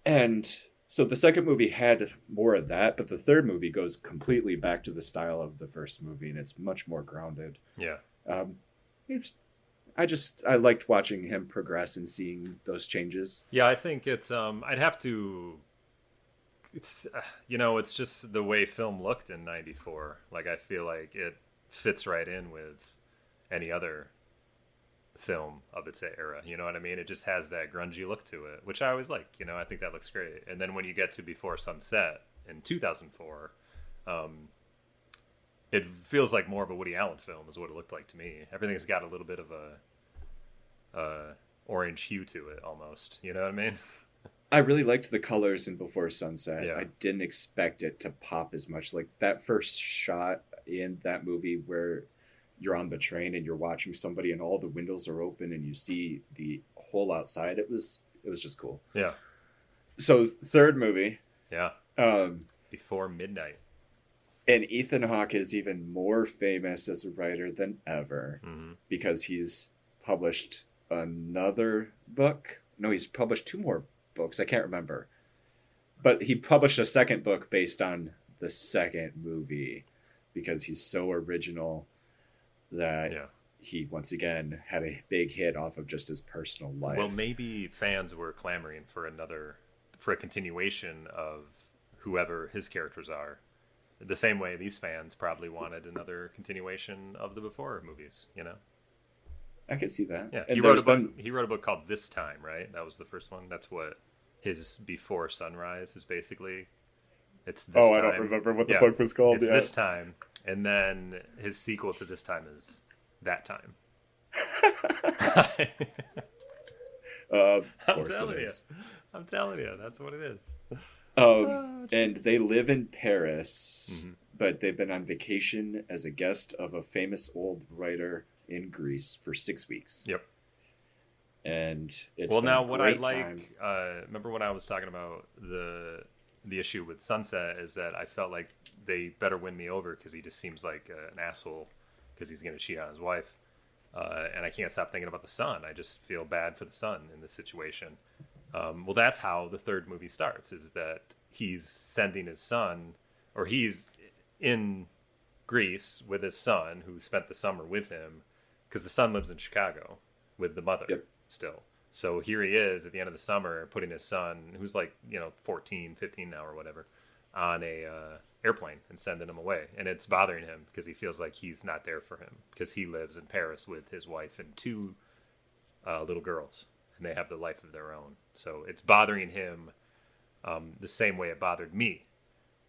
And so the second movie had more of that, but the third movie goes completely back to the style of the first movie, and it's much more grounded. Yeah. I liked watching him progress and seeing those changes. Yeah, I think it's I'd have to, it's it's just the way film looked in '94. Like I feel like it fits right in with any other film of its era. You know what I mean? It just has that grungy look to it, which I always like. I think that looks great. And then when you get to Before Sunset in 2004, it feels like more of a Woody Allen film is what it looked like to me. Everything's got a little bit of a orange hue to it almost. You know what I mean? I really liked the colors in Before Sunset. Yeah. I didn't expect it to pop as much. Like that first shot in that movie where you're on the train and you're watching somebody and all the windows are open and you see the whole outside. It was just cool. Yeah. So third movie. Yeah. Before Midnight. And Ethan Hawke is even more famous as a writer than ever because he's published another book. No, he's published 2 more books. I can't remember. But he published a second book based on the second movie because he's so original that he once again had a big hit off of just his personal life. Well, maybe fans were clamoring for a continuation of whoever his characters are. The same way these fans probably wanted another continuation of the Before movies, I could see that. Yeah, and he wrote a book called This Time, right? That was the first one. That's what his Before Sunrise is basically. It's This Time. I don't remember what the book was called. It's This Time, and then his sequel to This Time is That Time. I'm telling you, that's what it is. And they live in Paris, but they've been on vacation as a guest of a famous old writer in Greece for 6 weeks. Yep. And it's what I like, remember when I was talking about the issue with Sunset is that I felt like they better win me over because he just seems like an asshole because he's going to cheat on his wife. And I can't stop thinking about the son. I just feel bad for the son in this situation. Well, that's how the third movie starts, is that he's sending his son, or he's in Greece with his son who spent the summer with him because the son lives in Chicago with the mother still. So here he is at the end of the summer putting his son, who's like, 14, 15 now or whatever, on a airplane and sending him away. And it's bothering him because he feels like he's not there for him because he lives in Paris with his wife and 2 little girls. And they have the life of their own. So it's bothering him the same way it bothered me,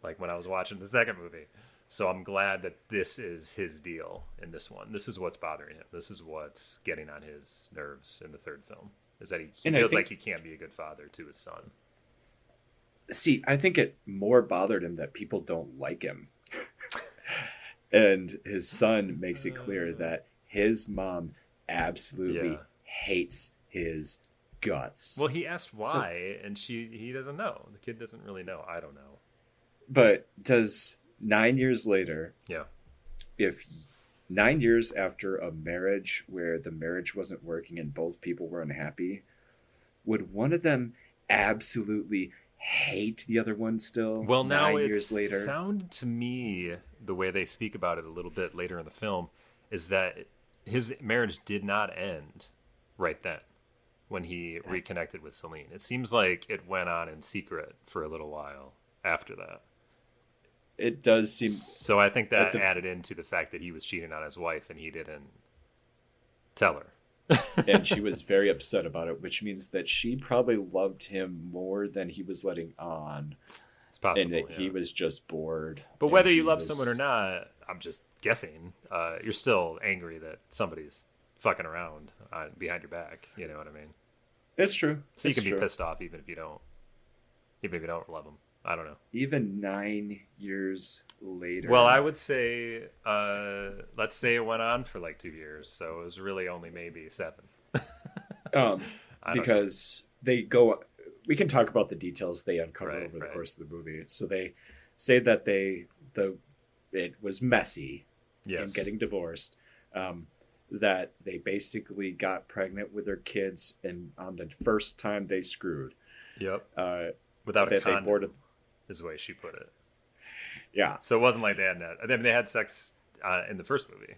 like when I was watching the second movie. So I'm glad that this is his deal in this one. This is what's bothering him. This is what's getting on his nerves in the third film, is that he feels like he can't be a good father to his son. See, I think it more bothered him that people don't like him. And his son makes it clear that his mom absolutely hates his guts. Well, he asked why, and he doesn't know. The kid doesn't really know. I don't know. But does 9 years later, if 9 years after a marriage where the marriage wasn't working and both people were unhappy, would one of them absolutely hate the other one still? Well, now 9 years later, sounded to me, the way they speak about it a little bit later in the film, is that his marriage did not end right then when he reconnected with Celine. It seems like it went on in secret for a little while after that. It does seem... So I think that added into the fact that he was cheating on his wife and he didn't tell her. and she was very upset about it, which means that she probably loved him more than he was letting on, It's possible, and that yeah. he was just bored. But And whether you he love someone or was, not, I'm just guessing. You're still angry that somebody's fucking around behind your back. You know what I mean? it's true. So you It's can be true. pissed off even if you don't love them. I don't know. Even 9 years Well, I later. would say, let's say it went on for like 2 years, so it was really only maybe 7. Um, I don't know. because they go, we can talk about the details they uncover Right, over the right. course of the movie. So they say that the it was messy in Yes. getting divorced. Um, that they basically got pregnant with their kids, and on the first time they screwed, Yep. uh, Without a that they condom boarded. is the way she put it. Yeah, So it wasn't like they had that. I mean, they had sex in the first movie,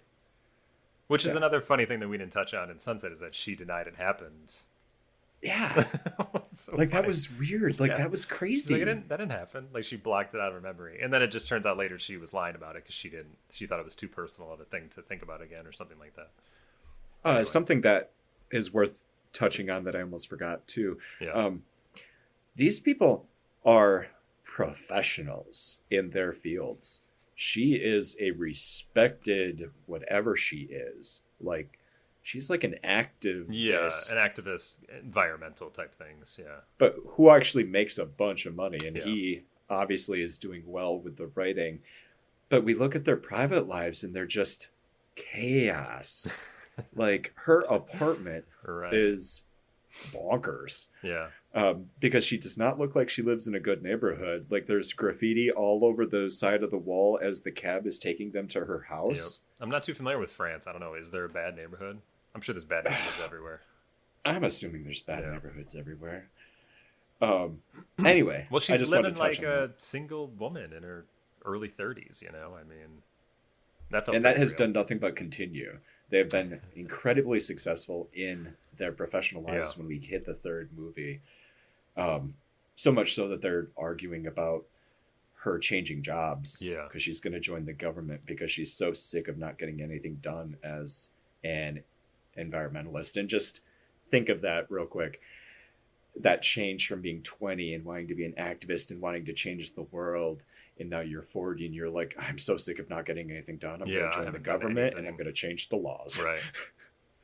which is yeah, another funny thing that we didn't touch on in Sunset is that she denied it happened. yeah. So Like that funny. was weird. Like Yeah. that was She's like, crazy. that didn't happen. Like she blocked it out of her memory, and then it just turns out later she was lying about it because she didn't. She thought it was too personal of a thing to think about again, or something like that. Anyway, Something that is worth touching on that I almost forgot too. yeah, Um, these people are professionals in their fields. She is a respected whatever she is. Like she's like an yeah, an activist, activist, environmental type things. Yeah, but who actually makes a bunch of money, and yeah, he obviously is doing well with the writing. But we look at their private lives and they're just chaos. Like her apartment right. is bonkers, Yeah, because she does not look like she lives in a good neighborhood. Like there's graffiti all over the side of the wall as the cab is taking them to her yep. house. I'm not too familiar with France. I don't know. Is there a bad neighborhood? I'm sure there's bad neighborhoods everywhere. I'm assuming there's bad Yeah. neighborhoods everywhere. Um, anyway, Well, I she's just wanted living to touch like on that. a single woman in her early 30s. You know, I mean, that felt And that pretty has real. done nothing but continue. They have been incredibly successful in their professional Yeah, lives when we hit the third movie. Um, so much so that they're arguing about her changing jobs yeah, because she's going to join the government because she's so sick of not getting anything done as an environmentalist. And just think of that real quick, that change from being 20 and wanting to be an activist and wanting to change the world, and now you're 40 and you're like, I'm so sick of not getting anything done, I'm yeah. going to I join the haven't done government and I'm anything. going to change the laws. Right.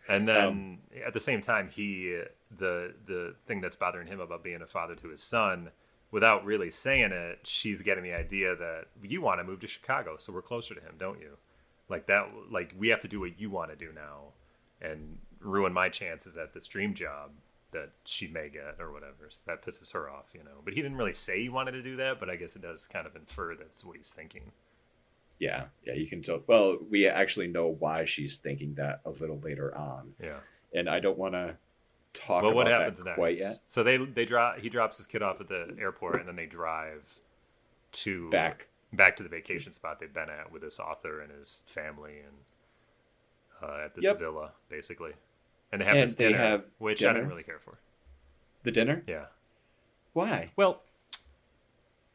And um, then at the same time, the thing that's bothering him about being a father to his son, without really saying it, she's getting the idea that you want to move to Chicago, so we're closer to him, don't you? Like that, like we have to do what you want to do now, and ruin my chances at this dream job that she may get or whatever. So that pisses her off, you know. But he didn't really say he wanted to do that, but I guess it does kind of infer that's what he's thinking. yeah, you can tell. Well, we actually know why she's thinking that a little later on, Yeah. and I don't want to talk Well, what about that happens quite next? yet. So they drop he drops his kid off at the airport, and then they drive to Back back to the to, vacation spot they've been at with this author and his family, and at this yep, villa basically, and they have and this they dinner, have which I didn't dinner. really care for. The dinner? Yeah. Why? Well,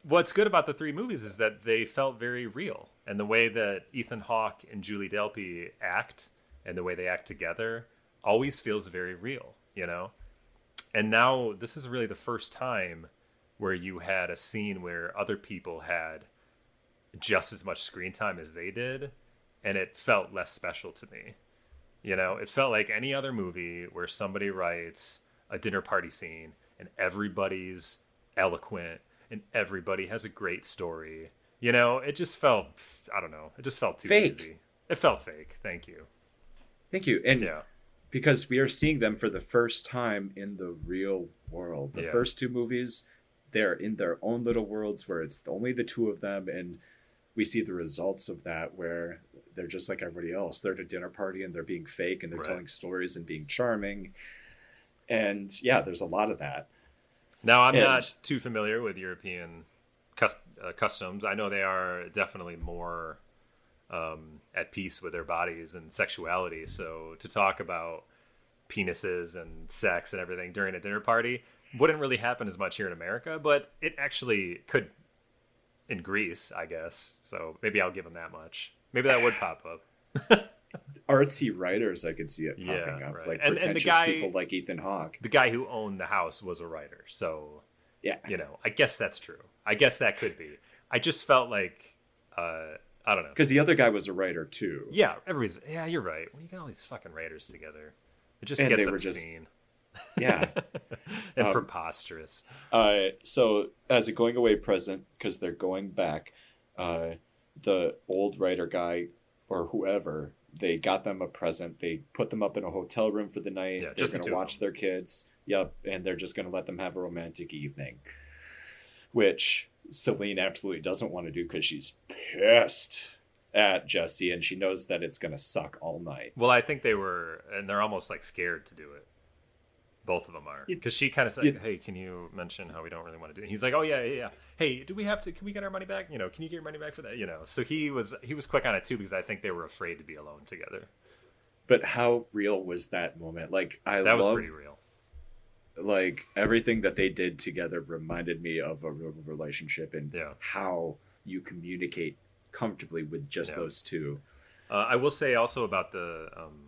what's good about the three movies is that they felt very real, and the way that Ethan Hawke and Julie Delpy act, and the way they act together, always feels very real. You know. And now this is really the first time where you had a scene where other people had just as much screen time as they did, and it felt less special to me. You know, it felt like any other movie where somebody writes a dinner party scene and everybody's eloquent and everybody has a great story. You know, it just felt, I don't know, it just felt too Fake. easy. It felt fake. Thank you. Thank you. And Yeah. because we are seeing them for the first time in the real world. The Yeah. first two movies, they're in their own little worlds where it's only the two of them, and we see the results of that where they're just like everybody else. They're at a dinner party and they're being fake and they're Right. telling stories and being charming. And yeah, there's a lot of that. Now, I'm And not too familiar with European customs. I know they are definitely more at peace with their bodies and sexuality. So to talk about penises and sex and everything during a dinner party wouldn't really happen as much here in America, but it actually could in Greece, I guess. So maybe I'll give them that much. Maybe that would pop up. artsy writers, I could see it Yeah, popping up, right. like And the pretentious guy, people like Ethan Hawke. the guy who owned the house was a writer, so Yeah, I guess that's true. I guess that could be. I just felt like, I don't know. because the other guy was a writer too. Yeah, everybody's. Yeah, you're right. When you get all these fucking writers together, it just And gets they were obscene. Yeah. And preposterous. So as a going away present, because they're going back, the old writer guy or whoever, they got them a present. They put them up in a hotel room for the night. Yeah, they're just the going two to of watch them. their kids. Yep, and they're just going to let them have a romantic evening, which Celine absolutely doesn't want to do because she's pissed at Jesse and she knows that it's going to suck all night. Well, I think they were, and they're almost like scared to do it. Both of them are, because she kind of said, "Hey, can you mention how we don't really want to do it?" He's like, "Oh yeah. Hey, do we have to? Can we get our money back? Can you get your money back for that? So he was quick on it too, because I think they were afraid to be alone together. But how real was that moment? Like That was pretty real. Like everything that they did together reminded me of a real relationship and how you communicate comfortably with just those two. I will say also about the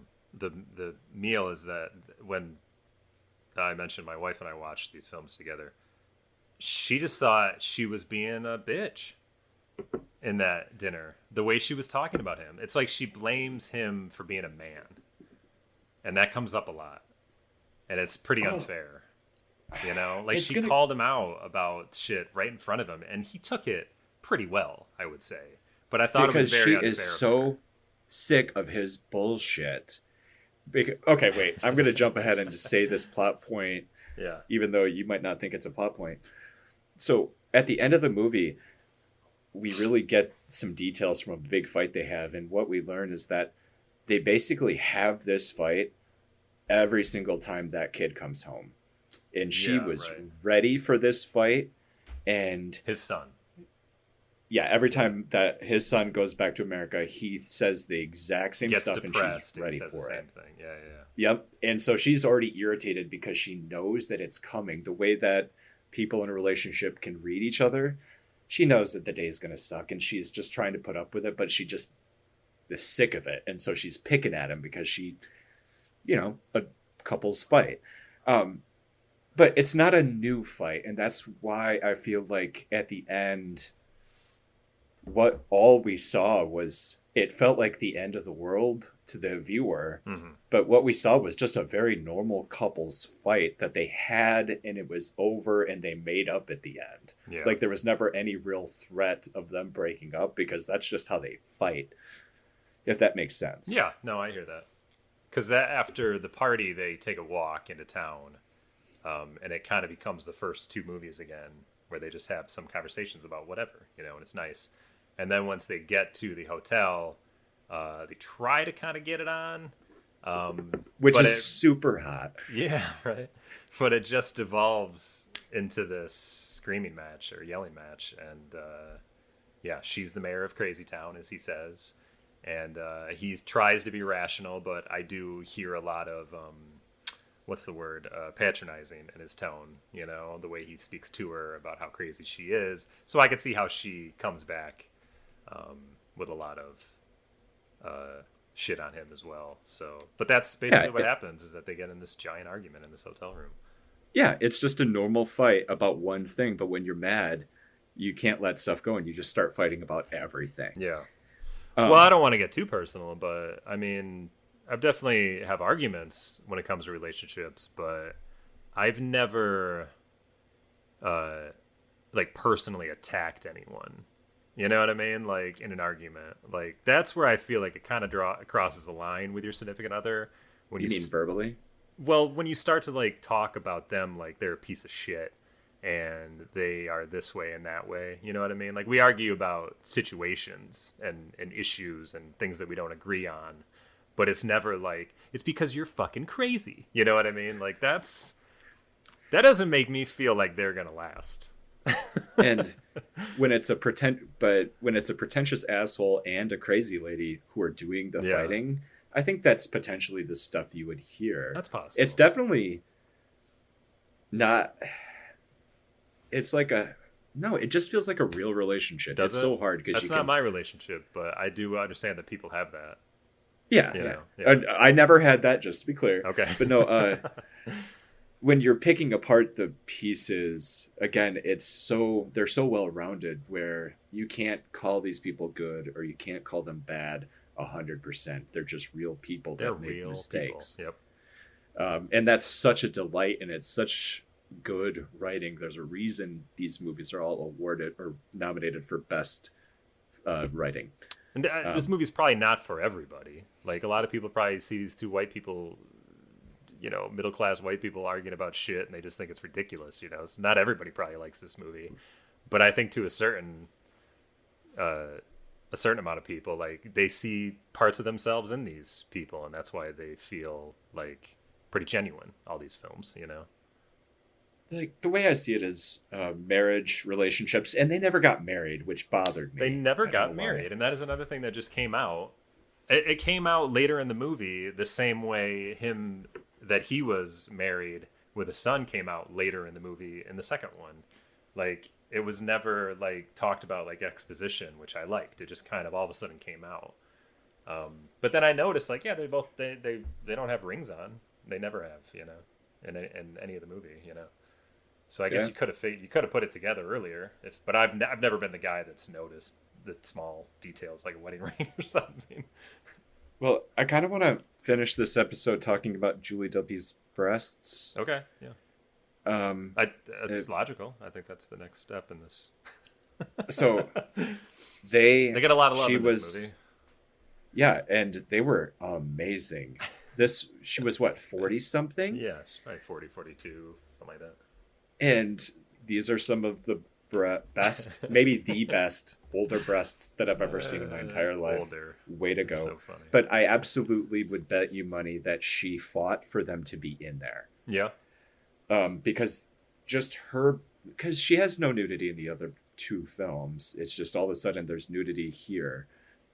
meal is that when I mentioned my wife and I watched these films together, she just thought she was being a bitch in that dinner. The way she was talking about him, it's like she blames him for being a man, and that comes up a lot, and it's pretty unfair. Like she called him out about shit right in front of him, and he took it pretty well, I would say. But I thought it was very unfair. Because she is so sick of his bullshit. Okay, wait. I'm going to jump ahead and just say this plot point. Yeah. Even though you might not think it's a plot point. So at the end of the movie, we really get some details from a big fight they have. And what we learn is that they basically have this fight every single time that kid comes home. And she was ready for this fight. And his son. Yeah, every time that his son goes back to America, he says the exact same stuff and she's ready for it. Thing. Yeah. Yep. And so she's already irritated because she knows that it's coming. The way that people in a relationship can read each other, she knows that the day is going to suck and she's just trying to put up with it, but she just is sick of it. And so she's picking at him because she, a couple's fight. But it's not a new fight. And that's why I feel like at the end, what all we saw was, it felt like the end of the world to the viewer. Mm-hmm. But what we saw was just a very normal couple's fight that they had, and it was over and they made up at the end. Yeah. Like there was never any real threat of them breaking up because that's just how they fight. If that makes sense. Yeah, no, I hear that. Because after the party, they take a walk into town. And it kind of becomes the first two movies again, where they just have some conversations about whatever, and it's nice. And then once they get to the hotel, they try to kind of get it on. Which is super hot. Yeah, right. But it just devolves into this screaming match or yelling match. And she's the mayor of Crazy Town, as he says. And he tries to be rational, but I do hear a lot of... what's the word? Patronizing in his tone, the way he speaks to her about how crazy she is. So I could see how she comes back with a lot of shit on him as well. So, but that's basically what happens, is that they get in this giant argument in this hotel room. Yeah, it's just a normal fight about one thing, but when you're mad, you can't let stuff go and you just start fighting about everything. Yeah. Well, I don't want to get too personal, but I mean... I definitely have arguments when it comes to relationships, but I've never, personally attacked anyone. You know what I mean? Like, in an argument. Like, that's where I feel like it kind of crosses the line with your significant other. When you mean verbally? Well, when you start to, talk about them like they're a piece of shit and they are this way and that way. You know what I mean? Like, we argue about situations and issues and things that we don't agree on. But it's never it's because you're fucking crazy. You know what I mean? Like, that doesn't make me feel like they're going to last. And when it's a pretentious asshole and a crazy lady who are doing the fighting, I think that's potentially the stuff you would hear. That's possible. It's definitely not, it's like no, it just feels like a real relationship. So hard because that's not my relationship, but I do understand that people have that. Yeah, You yeah. know, yeah. I never had that, just to be clear. Okay. But no, when you're picking apart the pieces, again, they're so well rounded where you can't call these people good or you can't call them bad 100%. They're just real people They're that make real mistakes. people. And that's such a delight, and it's such good writing. There's a reason these movies are all awarded or nominated for best writing. And this movie's probably not for everybody. Like, a lot of people probably see these two white people, you know, middle class white people arguing about shit, and they just think it's ridiculous. You know, so not everybody probably likes this movie, but I think to a certain amount of people, like, they see parts of themselves in these people, and that's why they feel like pretty genuine. All these films, you know. Like, the way I see it is marriage, relationships, and they never got married, which bothered me. They never got married, and that is another thing that just came out. It came out later in the movie, the same way that he was married with a son came out later in the movie in the second one. Like, it was never like talked about like exposition, which I liked. It just kind of all of a sudden came out. But then I noticed, like, yeah, they don't have rings on. They never have, you know, in any of the movie, you know. So I guess you could have put it together earlier. But I've never been the guy that's noticed the small details like a wedding ring or something. Well, I kind of want to finish this episode talking about Julie Delpy's breasts. Okay, yeah. It's logical. I think that's the next step in this. So they get a lot of love in this movie. Yeah, and they were amazing. She was what, 40 something? Yeah, she's probably 40, 42, something like that. And these are some of the best, maybe the best older breasts that I've ever seen in my entire life. Older. Way to go. So funny. But I absolutely would bet you money that she fought for them to be in there. Yeah. Because she has no nudity in the other two films. It's just all of a sudden there's nudity here.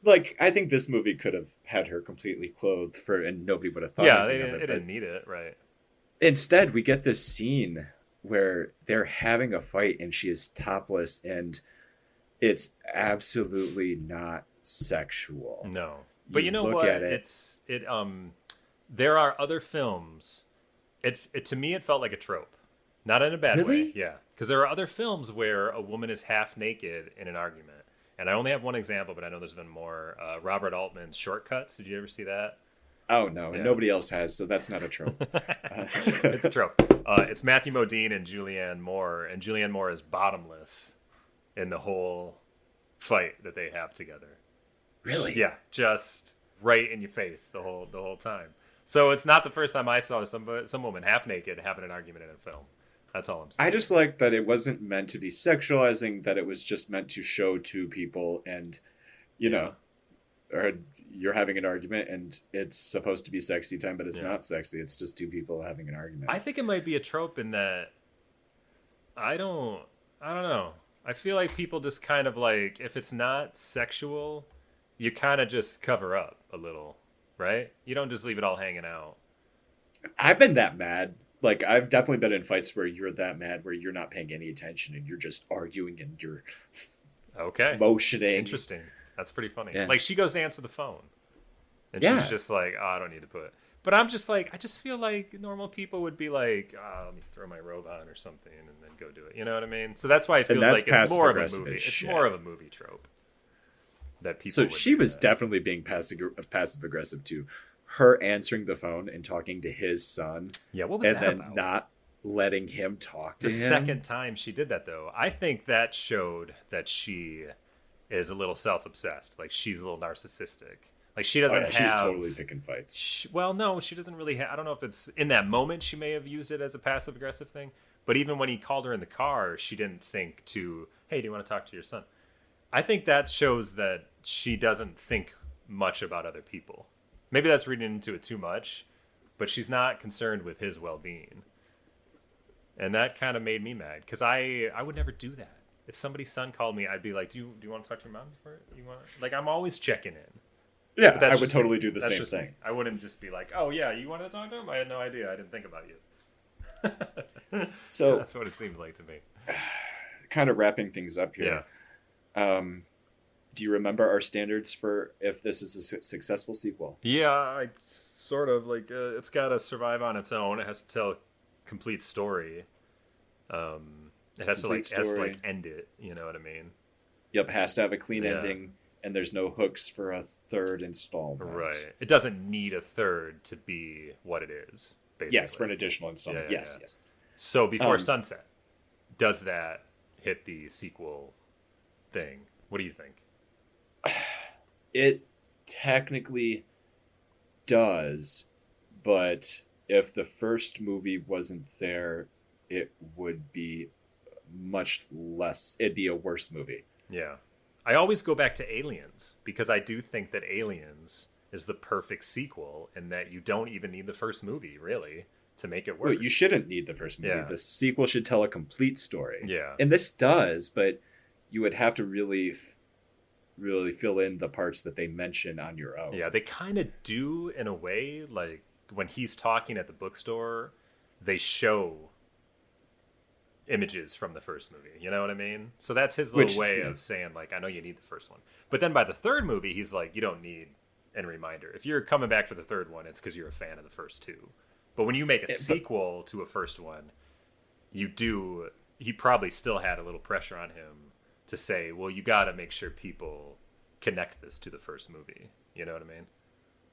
Like, I think this movie could have had her completely clothed and nobody would have thought anything of it. It didn't need it, right? Instead, we get this scene where they're having a fight and she is topless and it's absolutely not sexual. No. But you know what? There are other films. It to me, it felt like a trope. Not in a bad way. Yeah. Because there are other films where a woman is half naked in an argument. And I only have one example, but I know there's been more. Robert Altman's Shortcuts. Did you ever see that? Oh, no. And nobody else has, so that's not a trope. It's a trope. It's Matthew Modine and Julianne Moore. And Julianne Moore is bottomless in the whole fight that they have together. Really? Yeah. Just right in your face the whole time. So it's not the first time I saw some woman half naked having an argument in a film. That's all I'm saying. I just like that it wasn't meant to be sexualizing, that it was just meant to show two people and, you know, or you're having an argument and it's supposed to be sexy time, but it's not sexy. It's just two people having an argument. I think it might be a trope in that I don't know. I feel like people just kind of like, if it's not sexual, you kind of just cover up a little, right? You don't just leave it all hanging out. I've been that mad. Like, I've definitely been in fights where you're that mad, where you're not paying any attention and you're just arguing and you're motioning. Interesting. That's pretty funny. Yeah. Like, she goes to answer the phone. And she's just like, oh, I don't need to put. But I'm just like, I just feel like normal people would be like, oh, let me throw my robe on or something and then go do it. You know what I mean? So that's why it feels like it's more of a movie. It's more of a movie trope. That people. So she was definitely being passive aggressive too. Her answering the phone and talking to his son. Yeah, what was that about? And then not letting him talk to him. The second time she did that, though, I think that showed that she is a little self-obsessed. Like, she's a little narcissistic. Like, she doesn't have... She's totally picking fights. No, she doesn't really have... I don't know if it's... In that moment, she may have used it as a passive-aggressive thing. But even when he called her in the car, she didn't think to, hey, do you want to talk to your son? I think that shows that she doesn't think much about other people. Maybe that's reading into it too much, but she's not concerned with his well-being. And that kind of made me mad, because I would never do that. If somebody's son called me, I'd be like, do you want to talk to your mom before you want? Like, I'm always checking in. Yeah, I would totally do the same thing. I wouldn't just be like, oh yeah, you wanted to talk to him? I had no idea. I didn't think about you. So that's what it seemed like to me. Kind of wrapping things up here. Yeah. Do you remember our standards for if this is a successful sequel? Yeah, I sort of like it's got to survive on its own. It has to tell a complete story. It has Complete to story. like end it. You know what I mean? Yep, has to have a clean Yeah. ending, and there's no hooks for a third installment. Right. It doesn't need a third to be what it is. Basically. Yes, for an additional installment. Yeah, yes, yeah. yes. So before sunset, does that hit the sequel thing? What do you think? It technically does, but if the first movie wasn't there, it would be much less. It'd be a worse movie. Yeah. I always go back to Aliens because I do think that Aliens is the perfect sequel and that you don't even need the first movie, really, to make it work. Well, you shouldn't need the first movie. Yeah. The sequel should tell a complete story. Yeah. And this does, but you would have to really fill in the parts that they mention on your own. Yeah, they kind of do in a way. Like when he's talking at the bookstore, they show images from the first movie. You know what I mean? So that's his little way of saying, like, I know you need the first one. But then by the third movie, he's like, you don't need any reminder. If you're coming back for the third one, it's because you're a fan of the first two. But when you make a sequel to a first one, he probably still had a little pressure on him to say, well, you got to make sure people connect this to the first movie. You know what I mean?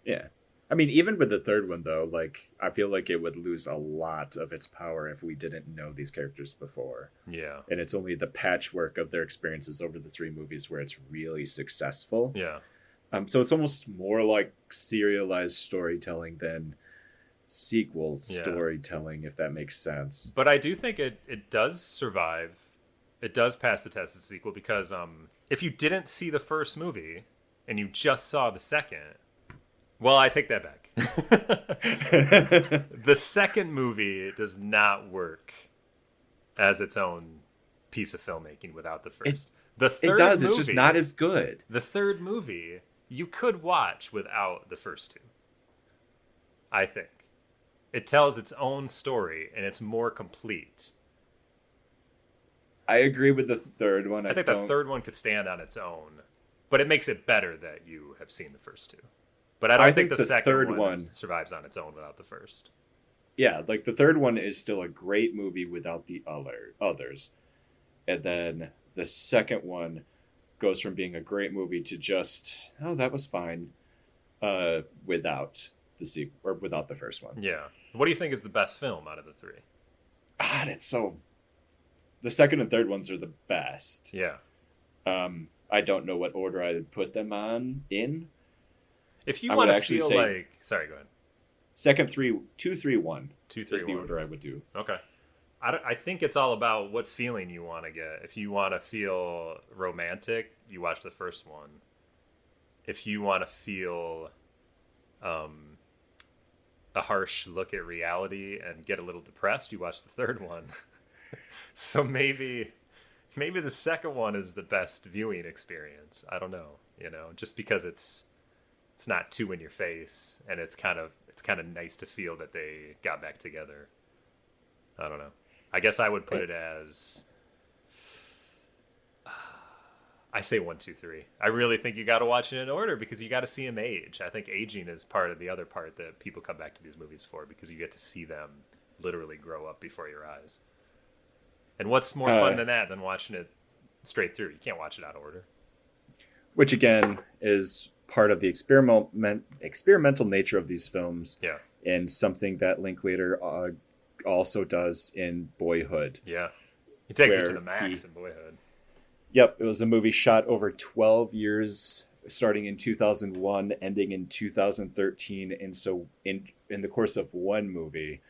Yeah. I mean, even with the third one, though, like, I feel like it would lose a lot of its power if we didn't know these characters before. Yeah. And it's only the patchwork of their experiences over the three movies where it's really successful. Yeah. So it's almost more like serialized storytelling than sequel storytelling, if that makes sense. But I do think it does survive. It does pass the test as a sequel because if you didn't see the first movie and you just saw the second, well, I take that back. The second movie does not work as its own piece of filmmaking without the first. It does. It's just not as good. The third movie you could watch without the first two. I think. It tells its own story and it's more complete. I agree with the third one. I think the third one could stand on its own, but it makes it better that you have seen the first two. But I don't think the second one survives on its own without the first. Yeah, like the third one is still a great movie without the others. And then the second one goes from being a great movie to just, oh, that was fine, without the sequel or without the first one. Yeah. What do you think is the best film out of the three? God, the second and third ones are the best. Yeah. I don't know what order I'd put them in. If you want to feel like, sorry, go ahead. Second, 2, 3, 1. 2, 3, is the order I would do. Okay. I think it's all about what feeling you want to get. If you want to feel romantic, you watch the first one. If you want to feel a harsh look at reality and get a little depressed, you watch the third one. So maybe the second one is the best viewing experience. I don't know, just because it's not too in your face and it's kind of nice to feel that they got back together. I don't know. I guess I would put it as I say 1, 2, 3. I really think you got to watch it in order because you got to see them age. I think aging is part of the other part that people come back to these movies for because you get to see them literally grow up before your eyes. And what's more fun than that than watching it straight through? You can't watch it out of order. Which again is part of the experimental nature of these films. Yeah. And something that Linklater also does in Boyhood. Yeah. He takes it to the max in Boyhood. Yep. It was a movie shot over 12 years, starting in 2001, ending in 2013. And so in the course of one movie,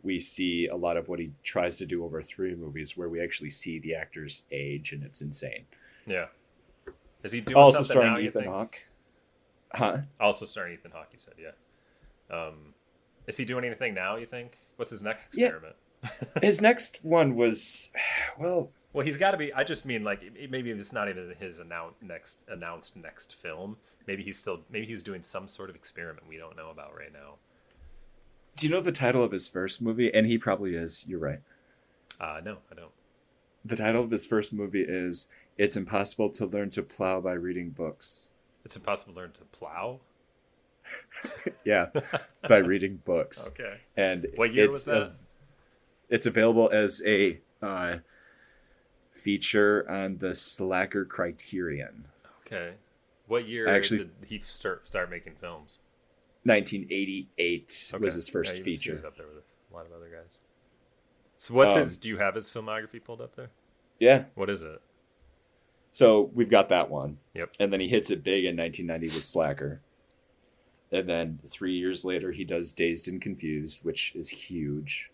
we see a lot of what he tries to do over 3 movies where we actually see the actors age, and it's insane. Yeah. Is he doing also something starring now, Ethan Hawke? Huh? Also starring Ethan Hawke, you said, yeah. Is he doing anything now, you think? What's his next experiment? Yeah. His next one was, well, he's got to be. I just mean like maybe it's not even his announced next film. Maybe he's doing some sort of experiment we don't know about right now. Do you know the title of his first movie? And he probably is. You're right. No, I don't. The title of his first movie is It's impossible to learn to plow by reading books. It's impossible to learn to plow? Yeah, by reading books. Okay. And what year was that? It's available as a feature on the Slacker Criterion. Okay. What year did he start making films? 1988 was his first feature. He was up there with a lot of other guys. So what's his? Do you have his filmography pulled up there? Yeah. What is it? So we've got that one. Yep. And then he hits it big in 1990 with Slacker. And then 3 years later, he does Dazed and Confused, which is huge.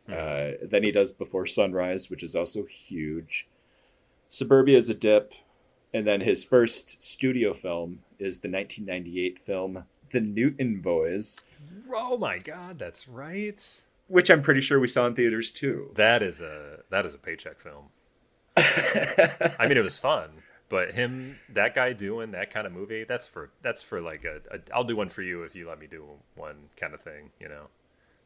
Then he does Before Sunrise, which is also huge. Suburbia is a dip. And then his first studio film is the 1998 film The Newton Boys. Oh my God, that's right. Which I'm pretty sure we saw in theaters too. That is a paycheck film. I mean, it was fun, but that guy doing that kind of movie, that's for like I'll do one for you if you let me do one kind of thing, you know.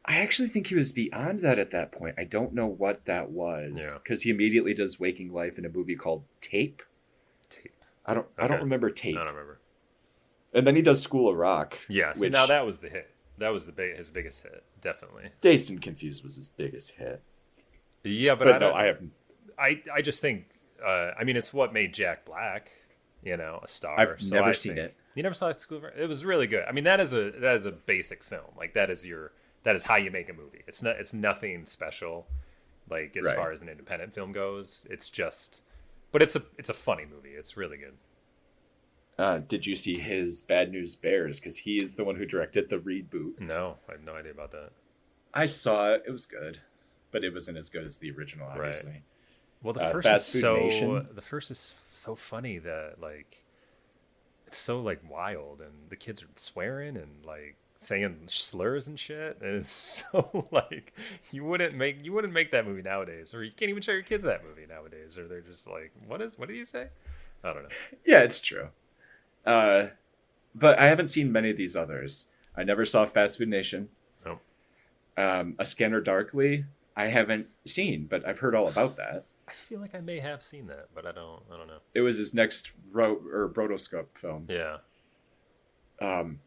I actually think he was beyond that at that point. I don't know what that was, because he immediately does Waking Life in a movie called Tape. I don't remember Tape. I don't remember. And then he does School of Rock. Yeah, so now that was the hit. That was his biggest hit, definitely. Dazed and Confused was his biggest hit. Yeah, but I just think, I mean, it's what made Jack Black, you know, a star. I've never seen it. You never saw School of Rock? It was really good. I mean, that is a basic film. Like that is how you make a movie. It's nothing special, like as far as an independent film goes. It's just, but it's a funny movie. It's really good. Did you see his Bad News Bears? Because he is the one who directed the reboot. No, I have no idea about that. I saw it. It was good, but it wasn't as good as the original, obviously. Right. Well, the first is so funny that like it's so like wild, and the kids are swearing and like saying slurs and shit, and it's so like you wouldn't make that movie nowadays, or you can't even show your kids that movie nowadays, or they're just like, what did you say? I don't know. Yeah, it's true. But I haven't seen many of these others. I never saw Fast Food Nation. Oh. A Scanner Darkly, I haven't seen, but I've heard all about that. I feel like I may have seen that, but I don't know. It was his next Rotoscope film. Yeah. And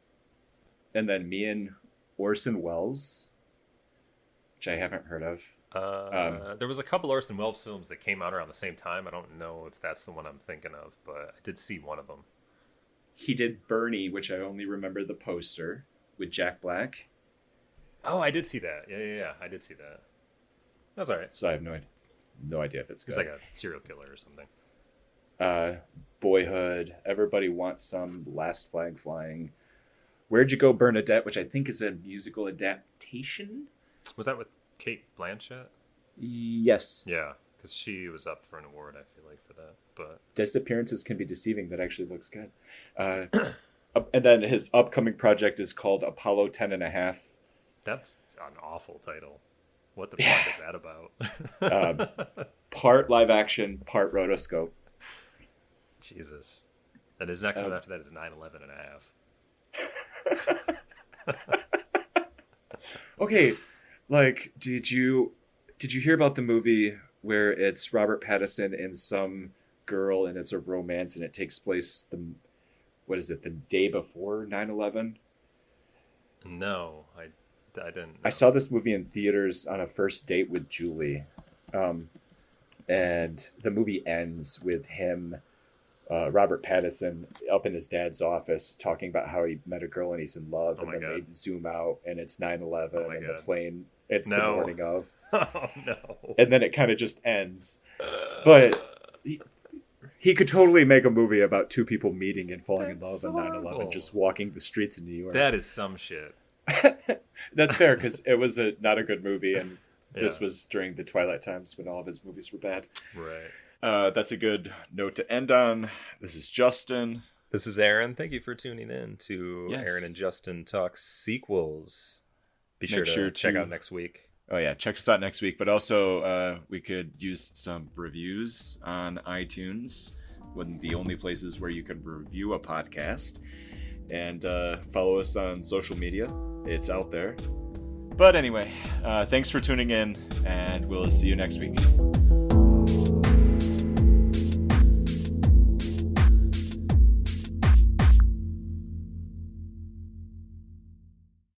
then Me and Orson Welles, which I haven't heard of. There was a couple Orson Welles films that came out around the same time. I don't know if that's the one I'm thinking of, but I did see one of them. He did Bernie, which I only remember the poster, with Jack Black. Oh, I did see that. Yeah. I did see that. That's all right. So I have no idea if it's good. He's like a serial killer or something. Boyhood, Everybody Wants Some, Last Flag Flying. Where'd You Go, Bernadette, which I think is a musical adaptation. Was that with Cate Blanchett? Yes. Yeah, because she was up for an award, I feel like, for that. But Disappearances Can Be Deceiving. That actually looks good. And then his upcoming project is called Apollo 10.5. That's an awful title. What the fuck is that about? Part live action, part rotoscope. Jesus. And his next one after that is 9/11.5. Okay, like, did you hear about the movie where it's Robert Pattinson and some girl and it's a romance and it takes place the day before 9/11? No, I didn't know. I saw this movie in theaters on a first date with Julie, and the movie ends with him, Robert Pattinson, up in his dad's office talking about how he met a girl and he's in love, and then they zoom out and it's 9/11 and the plane. It's the morning of. Oh no! And then it kind of just ends. But he could totally make a movie about two people meeting and falling in love on 9/11, just walking the streets of New York. That is some shit. That's fair, because it was not a good movie, and this was during the Twilight times when all of his movies were bad. Right. That's a good note to end on. This is Justin. This is Aaron. Thank you for tuning in to Aaron and Justin Talk Sequels. Be sure to check out next week. Oh yeah, check us out next week. But also, we could use some reviews on iTunes, one of the only places where you can review a podcast. And follow us on social media. It's out there. But anyway, thanks for tuning in, and we'll see you next week.